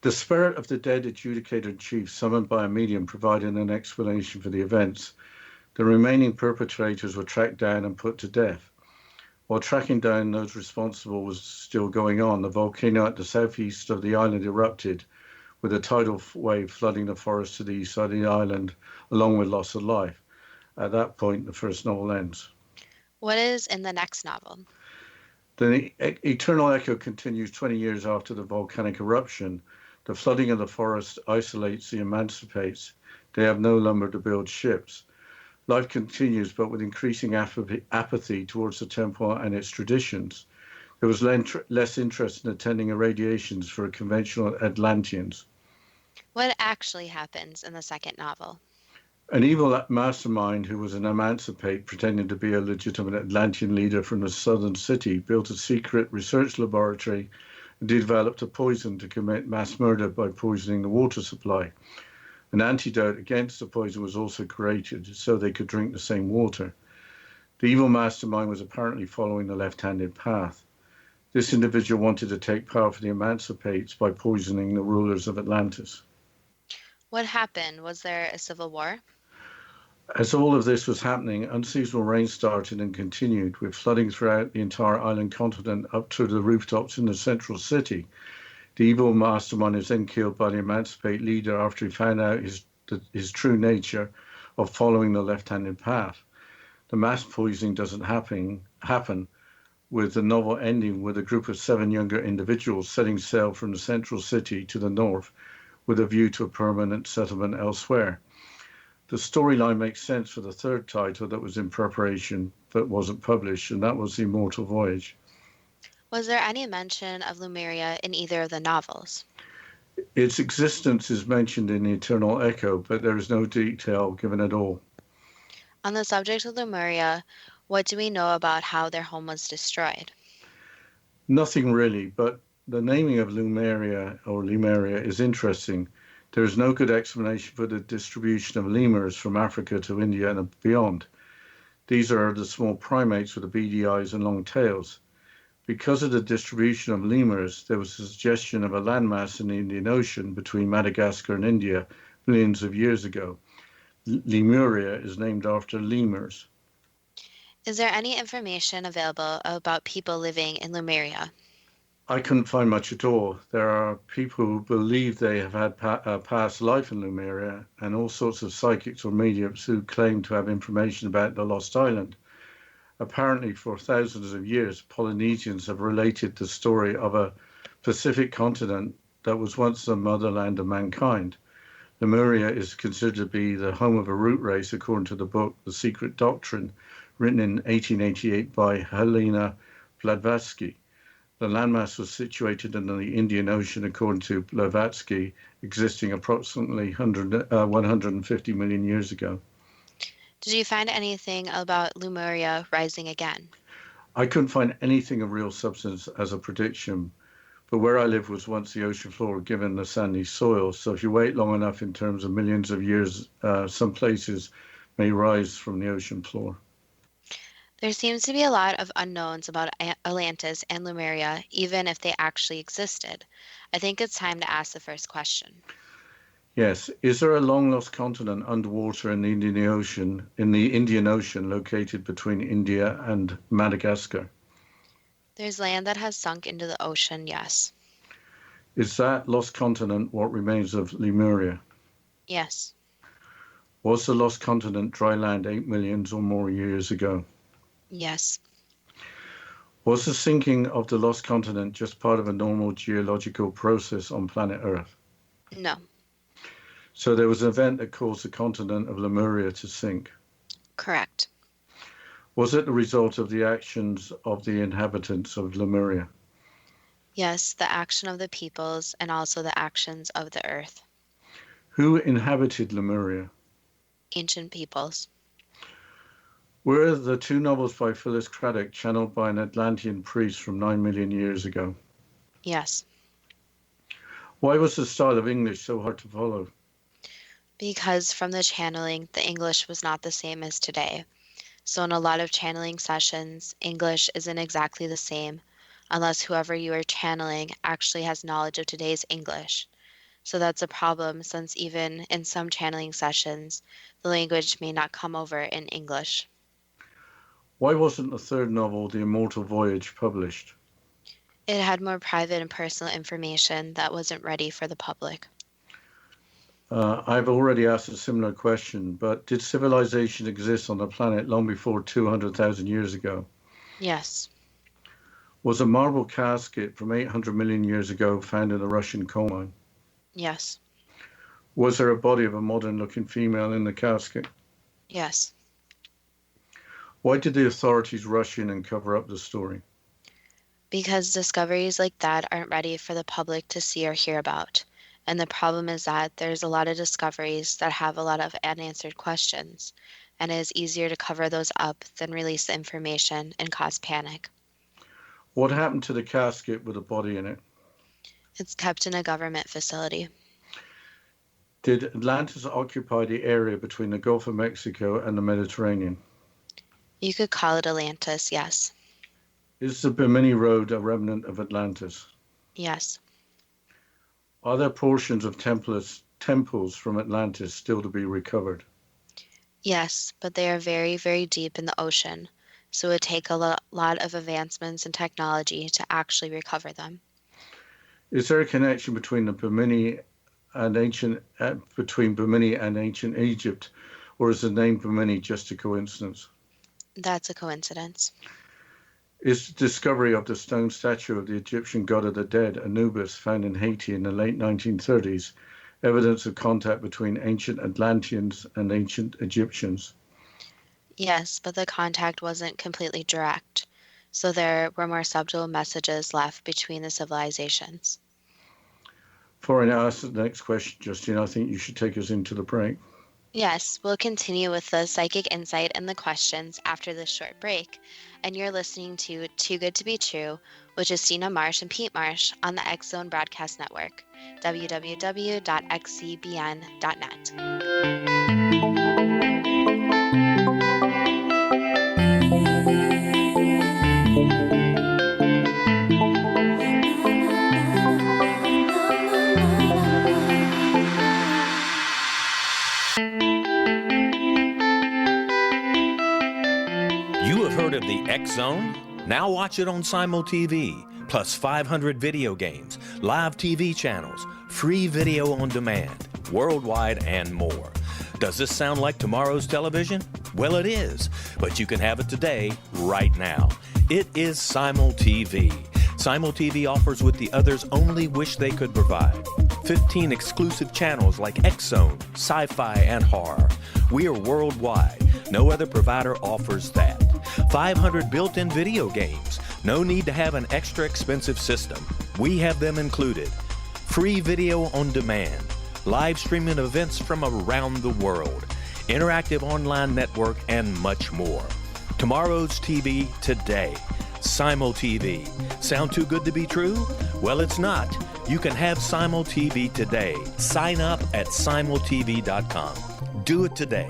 [SPEAKER 2] The spirit of the dead adjudicator-in-chief, summoned by a medium, provided an explanation for the events. The remaining perpetrators were tracked down and put to death. While tracking down those responsible was still going on, the volcano at the southeast of the island erupted, with a tidal wave flooding the forest to the east side of the island, along with loss of life. At that point, the first novel ends.
[SPEAKER 1] What is in the next novel?
[SPEAKER 2] The eternal echo continues 20 years after the volcanic eruption. The flooding of the forest isolates the emancipates. They have no lumber to build ships. Life continues, but with increasing apathy towards the temple and its traditions. There was less interest in attending irradiations for conventional Atlanteans.
[SPEAKER 1] What actually happens in the second novel?
[SPEAKER 2] An evil mastermind who was an emancipate pretending to be a legitimate Atlantean leader from the southern city built a secret research laboratory and developed a poison to commit mass murder by poisoning the water supply. An antidote against the poison was also created so they could drink the same water. The evil mastermind was apparently following the left-handed path. This individual wanted to take power for the emancipates by poisoning the rulers of Atlantis.
[SPEAKER 1] What happened? Was there a civil war?
[SPEAKER 2] As all of this was happening, unseasonal rain started and continued, with flooding throughout the entire island continent up to the rooftops in the central city. The evil mastermind is then killed by the emancipate leader after he found out his true nature of following the left-handed path. The mass poisoning doesn't happen, with the novel ending with a group of 7 younger individuals setting sail from the central city to the north with a view to a permanent settlement elsewhere. The storyline makes sense for the third title that was in preparation but wasn't published, and that was The Immortal Voyage.
[SPEAKER 1] Was there any mention of Lemuria in either of the novels?
[SPEAKER 2] Its existence is mentioned in The Eternal Echo, but there is no detail given at all.
[SPEAKER 1] On the subject of Lemuria, what do we know about how their home was destroyed?
[SPEAKER 2] Nothing really, but the naming of Lemuria is interesting. There is no good explanation for the distribution of lemurs from Africa to India and beyond. These are the small primates with the beady eyes and long tails. Because of the distribution of lemurs, there was a suggestion of a landmass in the Indian Ocean between Madagascar and India millions of years ago. Lemuria is named after lemurs.
[SPEAKER 1] Is there any information available about people living in Lemuria?
[SPEAKER 2] I couldn't find much at all. There are people who believe they have had a past life in Lemuria, and all sorts of psychics or mediums who claim to have information about the lost island. Apparently, for thousands of years, Polynesians have related the story of a Pacific continent that was once the motherland of mankind. Lemuria is considered to be the home of a root race, according to the book The Secret Doctrine, written in 1888 by Helena Blavatsky. The landmass was situated in the Indian Ocean, according to Blavatsky, existing approximately 150 million years ago.
[SPEAKER 1] Did you find anything about Lemuria rising again?
[SPEAKER 2] I couldn't find anything of real substance as a prediction, but where I live was once the ocean floor given the sandy soil, so if you wait long enough in terms of millions of years, some places may rise from the ocean floor.
[SPEAKER 1] There seems to be a lot of unknowns about Atlantis and Lemuria, even if they actually existed. I think it's time to ask the first question.
[SPEAKER 2] Yes. Is there a long-lost continent underwater in the Indian Ocean located between India and Madagascar?
[SPEAKER 1] There's land that has sunk into the ocean, yes.
[SPEAKER 2] Is that lost continent what remains of Lemuria?
[SPEAKER 1] Yes.
[SPEAKER 2] Was the lost continent dry land 8 million or more years ago?
[SPEAKER 1] Yes.
[SPEAKER 2] Was the sinking of the lost continent just part of a normal geological process on planet Earth?
[SPEAKER 1] No.
[SPEAKER 2] So there was an event that caused the continent of Lemuria to sink?
[SPEAKER 1] Correct.
[SPEAKER 2] Was it the result of the actions of the inhabitants of Lemuria?
[SPEAKER 1] Yes, the action of the peoples and also the actions of the earth.
[SPEAKER 2] Who inhabited Lemuria?
[SPEAKER 1] Ancient peoples.
[SPEAKER 2] Were the 2 novels by Phyllis Craddock channeled by an Atlantean priest from 9 million years ago?
[SPEAKER 1] Yes.
[SPEAKER 2] Why was the style of English so hard to follow?
[SPEAKER 1] Because from the channeling, the English was not the same as today. So in a lot of channeling sessions, English isn't exactly the same unless whoever you are channeling actually has knowledge of today's English. So that's a problem, since even in some channeling sessions, the language may not come over in English.
[SPEAKER 2] Why wasn't the third novel, The Immortal Voyage, published?
[SPEAKER 1] It had more private and personal information that wasn't ready for the public.
[SPEAKER 2] I've already asked a similar question, but did civilization exist on the planet long before 200,000 years ago?
[SPEAKER 1] Yes.
[SPEAKER 2] Was a marble casket from 800 million years ago found in a Russian coal mine?
[SPEAKER 1] Yes.
[SPEAKER 2] Was there a body of a modern-looking female in the casket?
[SPEAKER 1] Yes.
[SPEAKER 2] Why did the authorities rush in and cover up the story?
[SPEAKER 1] Because discoveries like that aren't ready for the public to see or hear about. And the problem is that there's a lot of discoveries that have a lot of unanswered questions, and it is easier to cover those up than release the information and cause panic.
[SPEAKER 2] What happened to the casket with a body in it?
[SPEAKER 1] It's kept in a government facility.
[SPEAKER 2] Did Atlantis occupy the area between the Gulf of Mexico and the Mediterranean?
[SPEAKER 1] You could call it Atlantis, yes.
[SPEAKER 2] Is the Bimini Road a remnant of Atlantis?
[SPEAKER 1] Yes.
[SPEAKER 2] Are there portions of temples from Atlantis still to be recovered?
[SPEAKER 1] Yes, but they are very, very deep in the ocean, so it would take a lot of advancements in technology to actually recover them.
[SPEAKER 2] Is there a connection between Bimini and ancient Egypt, or is the name Bimini just a coincidence?
[SPEAKER 1] That's a coincidence.
[SPEAKER 2] Is the discovery of the stone statue of the Egyptian god of the dead, Anubis, found in Haiti in the late 1930s, evidence of contact between ancient Atlanteans and ancient Egyptians?
[SPEAKER 1] Yes, but the contact wasn't completely direct, so there were more subtle messages left between the civilizations.
[SPEAKER 2] Before I ask the next question, Justine, I think you should take us into the break.
[SPEAKER 1] Yes, we'll continue with the psychic insight and the questions after this short break. And you're listening to Too Good to Be True with Justina Marsh and Pete Marsh on the X Zone Broadcast Network, www.xcbn.net.
[SPEAKER 4] Of the X Zone? Now watch it on Simul TV, plus 500 video games, live TV channels, free video on demand, worldwide, and more. Does this sound like tomorrow's television? Well, it is, but you can have it today, right now. It is Simul TV. Simul TV offers what the others only wish they could provide. 15 exclusive channels like X Zone, sci-fi, and horror. We are worldwide. No other provider offers that. 500 built-in video games. No need to have an extra expensive system. We have them included. Free video on demand. Live streaming events from around the world. Interactive online network, and much more. Tomorrow's TV today. Simul TV. Sound too good to be true? Well, it's not. You can have Simul TV today. Sign up at simultv.com. Do it today.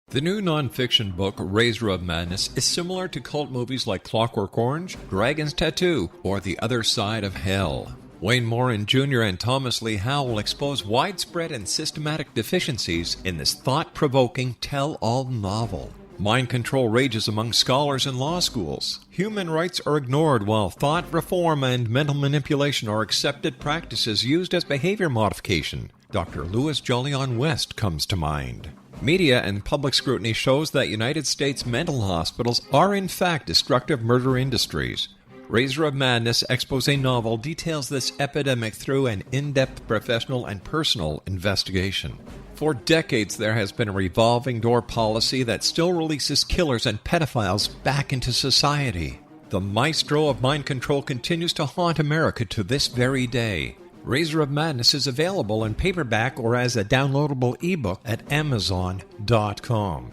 [SPEAKER 3] The new nonfiction book, Razor of Madness, is similar to cult movies like Clockwork Orange, Dragon's Tattoo, or The Other Side of Hell. Wayne Morin Jr. and Thomas Lee Howell expose widespread and systematic deficiencies in this thought-provoking tell-all novel. Mind control rages among scholars in law schools. Human rights are ignored while thought reform and mental manipulation are accepted practices used as behavior modification. Dr. Louis Jolyon West comes to mind. Media and public scrutiny shows that United States mental hospitals are in fact destructive murder industries. Razor of Madness expose novel details this epidemic through an in-depth professional and personal investigation. For decades there has been a revolving door policy that still releases killers and pedophiles back into society. The maestro of mind control continues to haunt America to this very day. Razor of Madness is available in paperback or as a downloadable ebook at Amazon.com.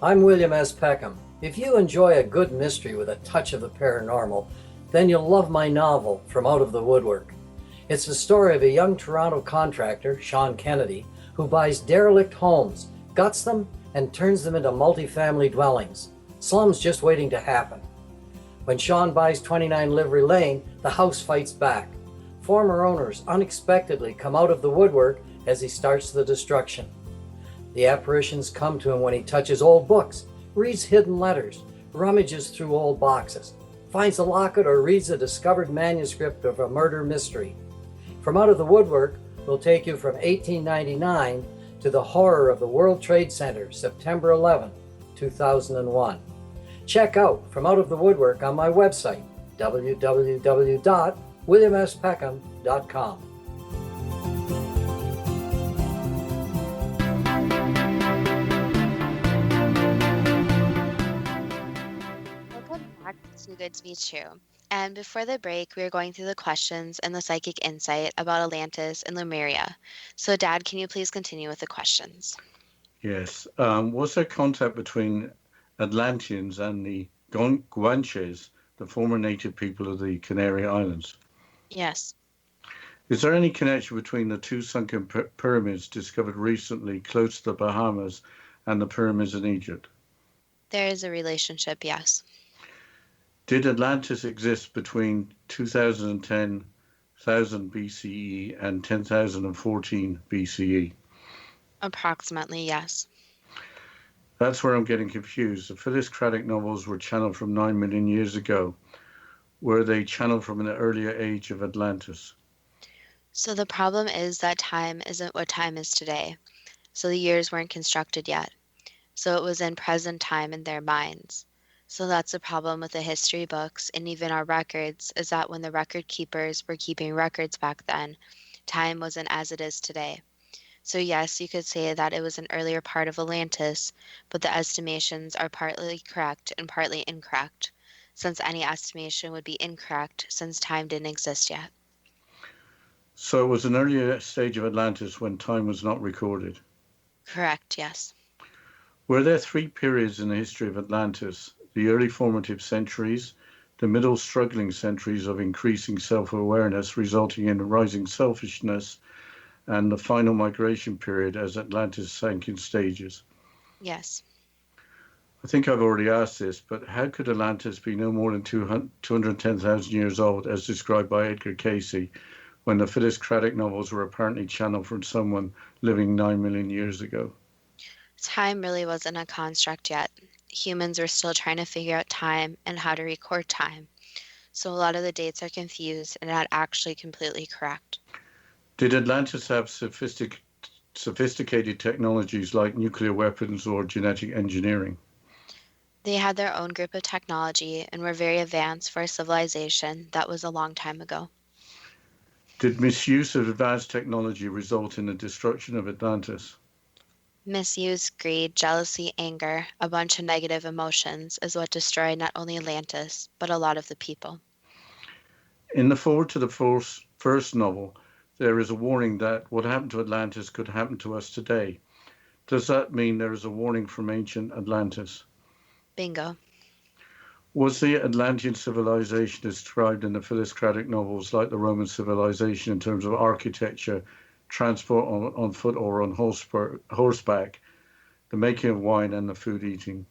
[SPEAKER 7] I'm William S. Peckham. If you enjoy a good mystery with a touch of the paranormal, then you'll love my novel, From Out of the Woodwork. It's the story of a young Toronto contractor, Sean Kennedy, who buys derelict homes, guts them, and turns them into multifamily dwellings. Slums just waiting to happen. When Sean buys 29 Livery Lane, the house fights back. Former owners unexpectedly come out of the woodwork as he starts the destruction. The apparitions come to him when he touches old books, reads hidden letters, rummages through old boxes, finds a locket, or reads a discovered manuscript of a murder mystery. From Out of the Woodwork will take you from 1899 to the horror of the World Trade Center, September 11, 2001. Check out From Out of the Woodwork on my website, www.williamspeckham.com.
[SPEAKER 1] Welcome back to Too Good to Be True. And before the break, we were going through the questions and the psychic insight about Atlantis and Lemuria. So, Dad, can you please continue with the questions?
[SPEAKER 2] Yes. Was there contact between Atlanteans and the Guanches, the former native people of the Canary Islands?
[SPEAKER 1] Yes.
[SPEAKER 2] Is there any connection between the two sunken pyramids discovered recently close to the Bahamas and the pyramids in Egypt?
[SPEAKER 1] There is a relationship, yes.
[SPEAKER 2] Did Atlantis exist between 2010,000 BCE and 10,014 BCE?
[SPEAKER 1] Approximately, yes.
[SPEAKER 2] That's where I'm getting confused. The Philistocratic novels were channeled from 9 million years ago. Were they channeled from an earlier age of Atlantis?
[SPEAKER 1] So the problem is that time isn't what time is today. So the years weren't constructed yet. So it was in present time in their minds. So that's the problem with the history books and even our records, is that when the record keepers were keeping records back then, time wasn't as it is today. So yes, you could say that it was an earlier part of Atlantis, but the estimations are partly correct and partly incorrect, since any estimation would be incorrect since time didn't exist yet.
[SPEAKER 2] So it was an earlier stage of Atlantis when time was not recorded?
[SPEAKER 1] Correct, yes.
[SPEAKER 2] Were there three periods in the history of Atlantis? The early formative centuries, the middle struggling centuries of increasing self-awareness resulting in rising selfishness, and the final migration period as Atlantis sank in stages?
[SPEAKER 1] Yes.
[SPEAKER 2] I think I've already asked this, but how could Atlantis be no more than 210,000 years old, as described by Edgar Cayce, when the Philistocratic novels were apparently channeled from someone living 9 million years ago?
[SPEAKER 1] Time really wasn't a construct yet. Humans were still trying to figure out time and how to record time. So a lot of the dates are confused and not actually completely correct.
[SPEAKER 2] Did Atlantis have sophisticated technologies like nuclear weapons or genetic engineering?
[SPEAKER 1] They had their own group of technology and were very advanced for a civilization that was a long time ago.
[SPEAKER 2] Did misuse of advanced technology result in the destruction of Atlantis?
[SPEAKER 1] Misuse, greed, jealousy, anger, a bunch of negative emotions is what destroyed not only Atlantis, but a lot of the people.
[SPEAKER 2] In the foreword to the first novel, there is a warning that what happened to Atlantis could happen to us today. Does that mean there is a warning from ancient Atlantis?
[SPEAKER 1] Bingo.
[SPEAKER 2] Was the Atlantean civilization described in the Philistocratic novels like the Roman civilization in terms of architecture, transport on foot or on horseback, the making of wine and the food eating?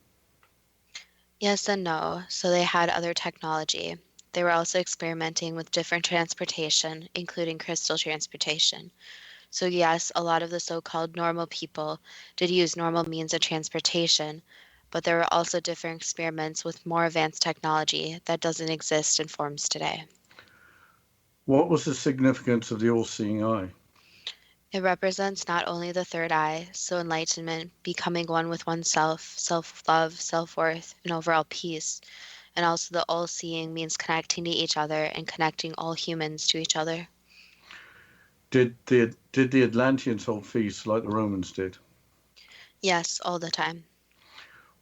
[SPEAKER 1] Yes and no. So they had other technology. They were also experimenting with different transportation, including crystal transportation. So yes, a lot of the so-called normal people did use normal means of transportation, but there were also different experiments with more advanced technology that doesn't exist in forms today.
[SPEAKER 2] What was the significance of the all-seeing eye?
[SPEAKER 1] It represents not only the third eye, so enlightenment, becoming one with oneself, self-love, self-worth, and overall peace, and also the all-seeing means connecting to each other and connecting all humans to each other.
[SPEAKER 2] Did the Atlanteans hold feasts like the Romans did?
[SPEAKER 1] Yes, all the time.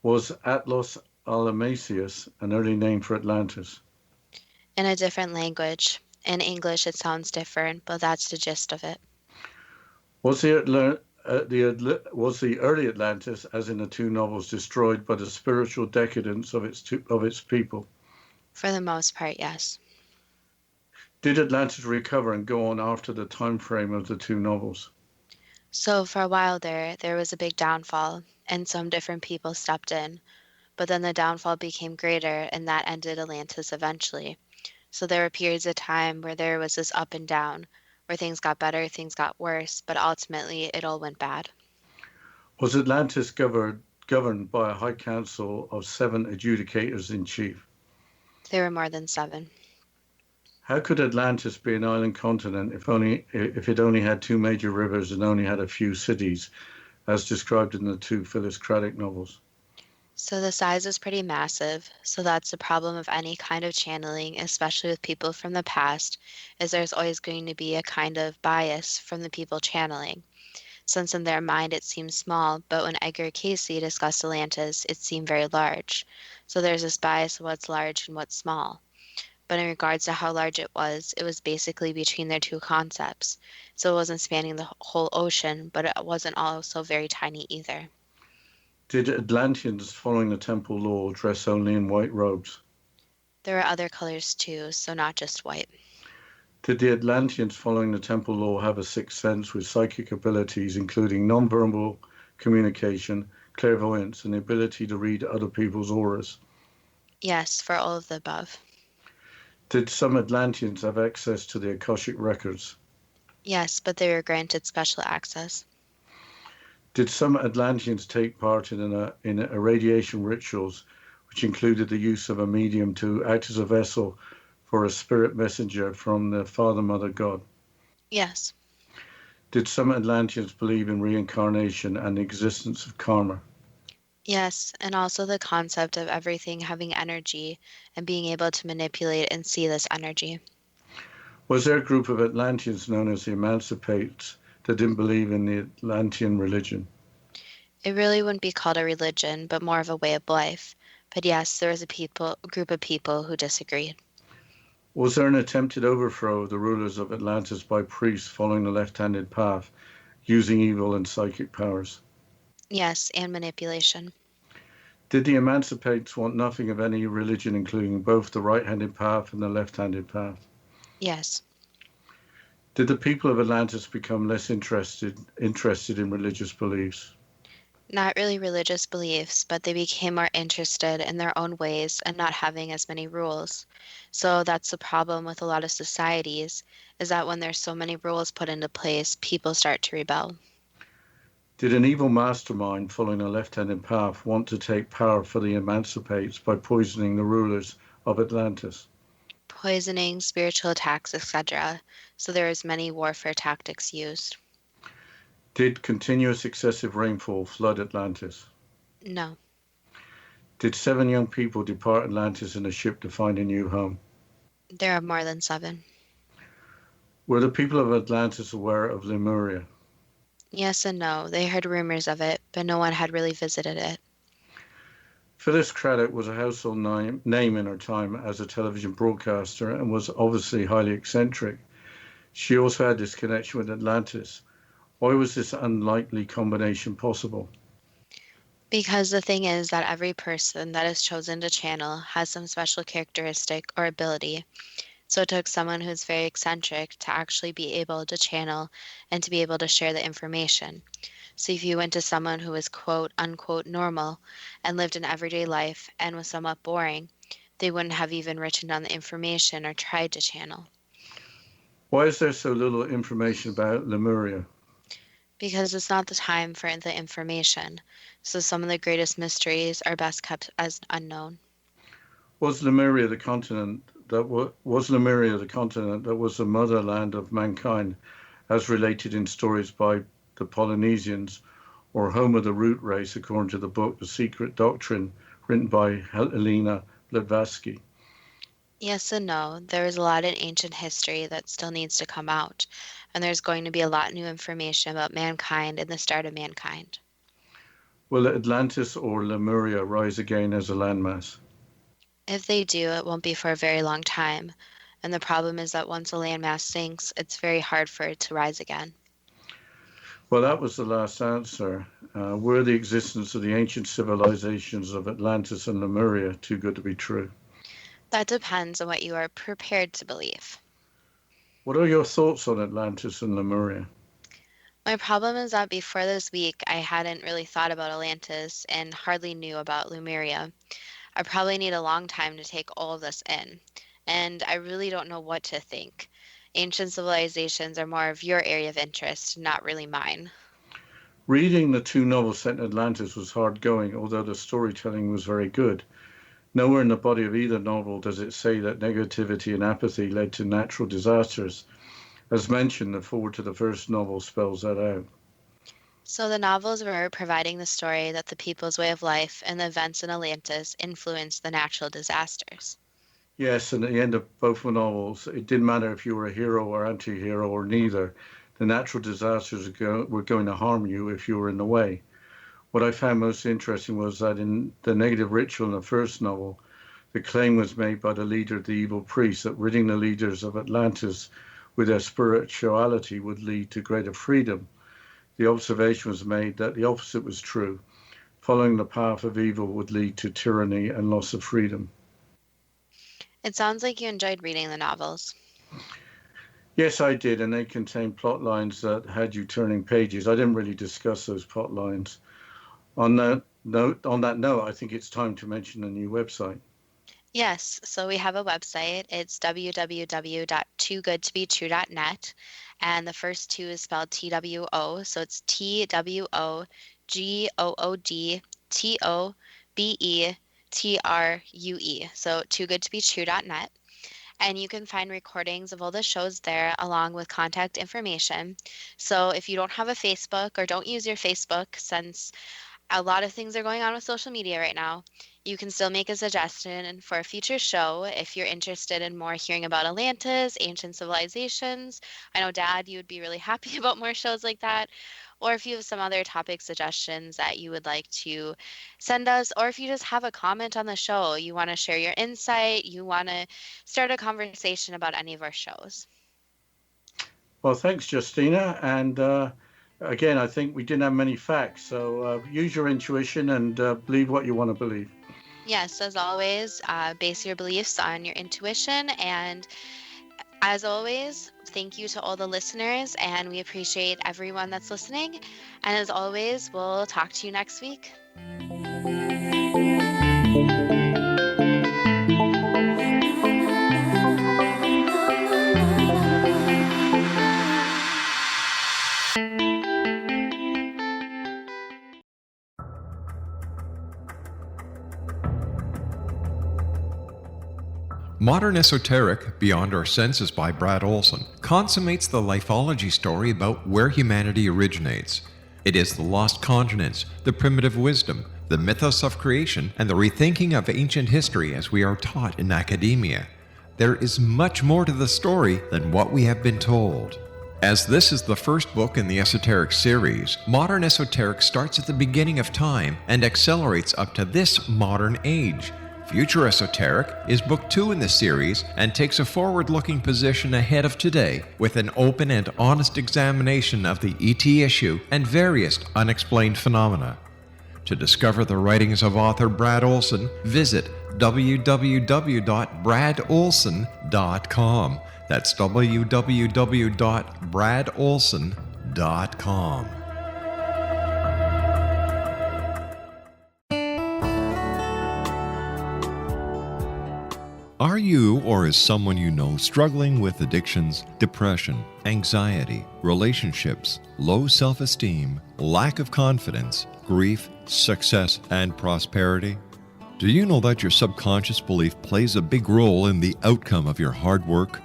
[SPEAKER 2] Was Atlas Alamasius an early name for Atlantis?
[SPEAKER 1] In a different language. In English it sounds different, but that's the gist of it.
[SPEAKER 2] Was the early Atlantis, as in the two novels, destroyed by the spiritual decadence of its people?
[SPEAKER 1] For the most part, yes.
[SPEAKER 2] Did Atlantis recover and go on after the time frame of the two novels?
[SPEAKER 1] So for a while there was a big downfall, and some different people stepped in. But then the downfall became greater, and that ended Atlantis eventually. So there were periods of time where there was this up and down, where things got better, things got worse, but ultimately it all went bad.
[SPEAKER 2] Was Atlantis governed by a high council of 7 adjudicators in chief?
[SPEAKER 1] There were more than 7.
[SPEAKER 2] How could Atlantis be an island continent if it only had 2 major rivers and only had a few cities, as described in the 2 Philistocratic novels?
[SPEAKER 1] So the size is pretty massive, so that's the problem of any kind of channeling, especially with people from the past, is there's always going to be a kind of bias from the people channeling. Since in their mind it seems small, but when Edgar Casey discussed Atlantis, it seemed very large. So there's this bias of what's large and what's small. But in regards to how large it was basically between their two concepts. So it wasn't spanning the whole ocean, but it wasn't also very tiny either.
[SPEAKER 2] Did Atlanteans following the temple law dress only in white robes?
[SPEAKER 1] There were other colors too, so not just white.
[SPEAKER 2] Did the Atlanteans following the temple law have a sixth sense with psychic abilities, including nonverbal communication, clairvoyance, and the ability to read other people's auras?
[SPEAKER 1] Yes, for all of the above.
[SPEAKER 2] Did some Atlanteans have access to the Akashic records?
[SPEAKER 1] Yes, but they were granted special access.
[SPEAKER 2] Did some Atlanteans take part in irradiation rituals, which included the use of a medium to act as a vessel for a spirit messenger from the Father, Mother, God?
[SPEAKER 1] Yes.
[SPEAKER 2] Did some Atlanteans believe in reincarnation and the existence of karma?
[SPEAKER 1] Yes, and also the concept of everything having energy and being able to manipulate and see this energy.
[SPEAKER 2] Was there a group of Atlanteans known as the Emancipates that didn't believe in the Atlantean religion?
[SPEAKER 1] It really wouldn't be called a religion, but more of a way of life. But yes, there was a group of people who disagreed.
[SPEAKER 2] Was there an attempted overthrow of the rulers of Atlantis by priests following the left-handed path, using evil and psychic powers?
[SPEAKER 1] Yes, and manipulation.
[SPEAKER 2] Did the Emancipates want nothing of any religion, including both the right-handed path and the left-handed path?
[SPEAKER 1] Yes.
[SPEAKER 2] Did the people of Atlantis become less interested in religious beliefs?
[SPEAKER 1] Not really religious beliefs, but they became more interested in their own ways and not having as many rules. So that's the problem with a lot of societies, is that when there's so many rules put into place, people start to rebel.
[SPEAKER 2] Did an evil mastermind following a left-handed path want to take power for the Emancipates by poisoning the rulers of Atlantis?
[SPEAKER 1] Poisoning, spiritual attacks, etc. So there is many warfare tactics used.
[SPEAKER 2] Did continuous excessive rainfall flood Atlantis?
[SPEAKER 1] No.
[SPEAKER 2] Did 7 young people depart Atlantis in a ship to find a new home?
[SPEAKER 1] There are more than 7.
[SPEAKER 2] Were the people of Atlantis aware of Lemuria?
[SPEAKER 1] Yes and no. They heard rumors of it, but no one had really visited it.
[SPEAKER 2] Phyllis Craddock was a household name in her time as a television broadcaster and was obviously highly eccentric. She also had this connection with Atlantis. Why was this unlikely combination possible?
[SPEAKER 1] Because the thing is that every person that is chosen to channel has some special characteristic or ability. So it took someone who's very eccentric to actually be able to channel and to be able to share the information. So if you went to someone who was quote unquote normal and lived an everyday life and was somewhat boring, they wouldn't have even written down the information or tried to channel.
[SPEAKER 2] Why is there so little information about Lemuria?
[SPEAKER 1] Because it's not the time for the information. So some of the greatest mysteries are best kept as unknown.
[SPEAKER 2] Was Lemuria the continent that was the motherland of mankind, as related in stories by the Polynesians, or home of the root race, according to the book The Secret Doctrine, written by Helena Blavatsky?
[SPEAKER 1] Yes and no. There is a lot in ancient history that still needs to come out, and there's going to be a lot of new information about mankind and the start of mankind.
[SPEAKER 2] Will Atlantis or Lemuria rise again as a landmass?
[SPEAKER 1] If they do, it won't be for a very long time, and the problem is that once a landmass sinks, it's very hard for it to rise again.
[SPEAKER 2] Well, that was the last answer. Were the existence of the ancient civilizations of Atlantis and Lemuria too good to be true?
[SPEAKER 1] That depends on what you are prepared to believe.
[SPEAKER 2] What are your thoughts on Atlantis and Lemuria?
[SPEAKER 1] My problem is that before this week, I hadn't really thought about Atlantis and hardly knew about Lemuria. I probably need a long time to take all of this in, and I really don't know what to think. Ancient civilizations are more of your area of interest, not really mine.
[SPEAKER 2] Reading the 2 novels set in Atlantis was hard going, although the storytelling was very good. Nowhere in the body of either novel does it say that negativity and apathy led to natural disasters. As mentioned, the foreword to the first novel spells that out.
[SPEAKER 1] So the novels were providing the story that the people's way of life and the events in Atlantis influenced the natural disasters.
[SPEAKER 2] Yes, and at the end of both the novels, it didn't matter if you were a hero or anti-hero or neither. The natural disasters were going to harm you if you were in the way. What I found most interesting was that in the negative ritual in the first novel, the claim was made by the leader of the evil priests that ridding the leaders of Atlantis with their spirituality would lead to greater freedom. The observation was made that the opposite was true. Following the path of evil would lead to tyranny and loss of freedom.
[SPEAKER 1] It sounds like you enjoyed reading the novels.
[SPEAKER 2] Yes, I did, and they contained plot lines that had you turning pages. I didn't really discuss those plot lines. On that note, I think it's time to mention a new website.
[SPEAKER 1] Yes, so we have a website. It's www.toogoodtobetrue.net, and the first two is spelled TWO, so it's TWOGOODTOBETRUE, so toogoodtobetrue.net. And you can find recordings of all the shows there along with contact information. So if you don't have a Facebook or don't use your Facebook, since a lot of things are going on with social media right now, you can still make a suggestion for a future show if you're interested in more hearing about Atlantis, ancient civilizations. I know, Dad, you would be really happy about more shows like that. Or if you have some other topic suggestions that you would like to send us, or if you just have a comment on the show, you want to share your insight, you want to start a conversation about any of our shows.
[SPEAKER 2] Well, thanks, Justina. And again, I think we didn't have many facts, so use your intuition and believe what you want to believe.
[SPEAKER 1] Yes, as always, base your beliefs on your intuition. And as always, thank you to all the listeners, and we appreciate everyone that's listening. And as always, we'll talk to you next week.
[SPEAKER 3] Modern Esoteric, Beyond Our Senses by Brad Olson, consummates the lifeology story about where humanity originates. It is the lost continents, the primitive wisdom, the mythos of creation, and the rethinking of ancient history as we are taught in academia. There is much more to the story than what we have been told. As this is the first book in the Esoteric series, Modern Esoteric starts at the beginning of time and accelerates up to this modern age. Future Esoteric is book 2 in the series and takes a forward-looking position ahead of today with an open and honest examination of the ET issue and various unexplained phenomena. To discover the writings of author Brad Olson, visit www.bradolson.com. That's www.bradolson.com. Are you or is someone you know struggling with addictions, depression, anxiety, relationships, low self-esteem, lack of confidence, grief, success, and prosperity? Do you know that your subconscious belief plays a big role in the outcome of your hard work?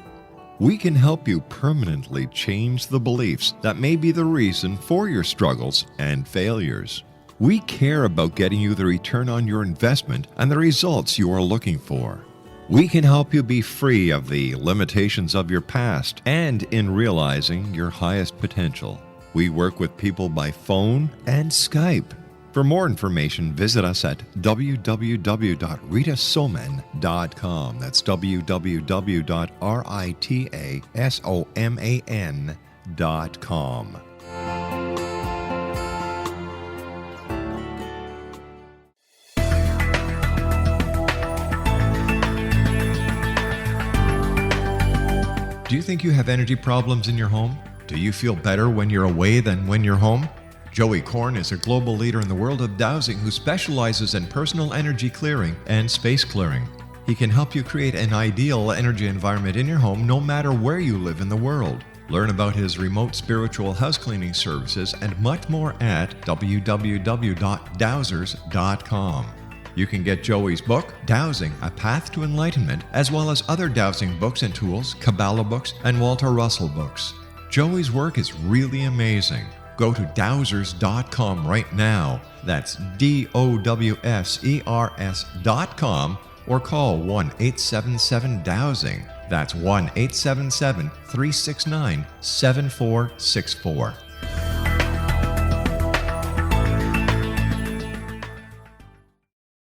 [SPEAKER 3] We can help you permanently change the beliefs that may be the reason for your struggles and failures. We care about getting you the return on your investment and the results you are looking for. We can help you be free of the limitations of your past and in realizing your highest potential. We work with people by phone and Skype. For more information, visit us at www.ritasoman.com. That's www.ritasoman.com. Do you think you have energy problems in your home? Do you feel better when you're away than when you're home? Joey Korn is a global leader in the world of dowsing who specializes in personal energy clearing and space clearing. He can help you create an ideal energy environment in your home no matter where you live in the world. Learn about his remote spiritual house cleaning services and much more at www.dowsers.com. You can get Joey's book, Dowsing, A Path to Enlightenment, as well as other dowsing books and tools, Kabbalah books, and Walter Russell books. Joey's work is really amazing. Go to dowsers.com right now. That's DOWSERS.com or call 1-877-DOWSING. That's 1-877-369-7464.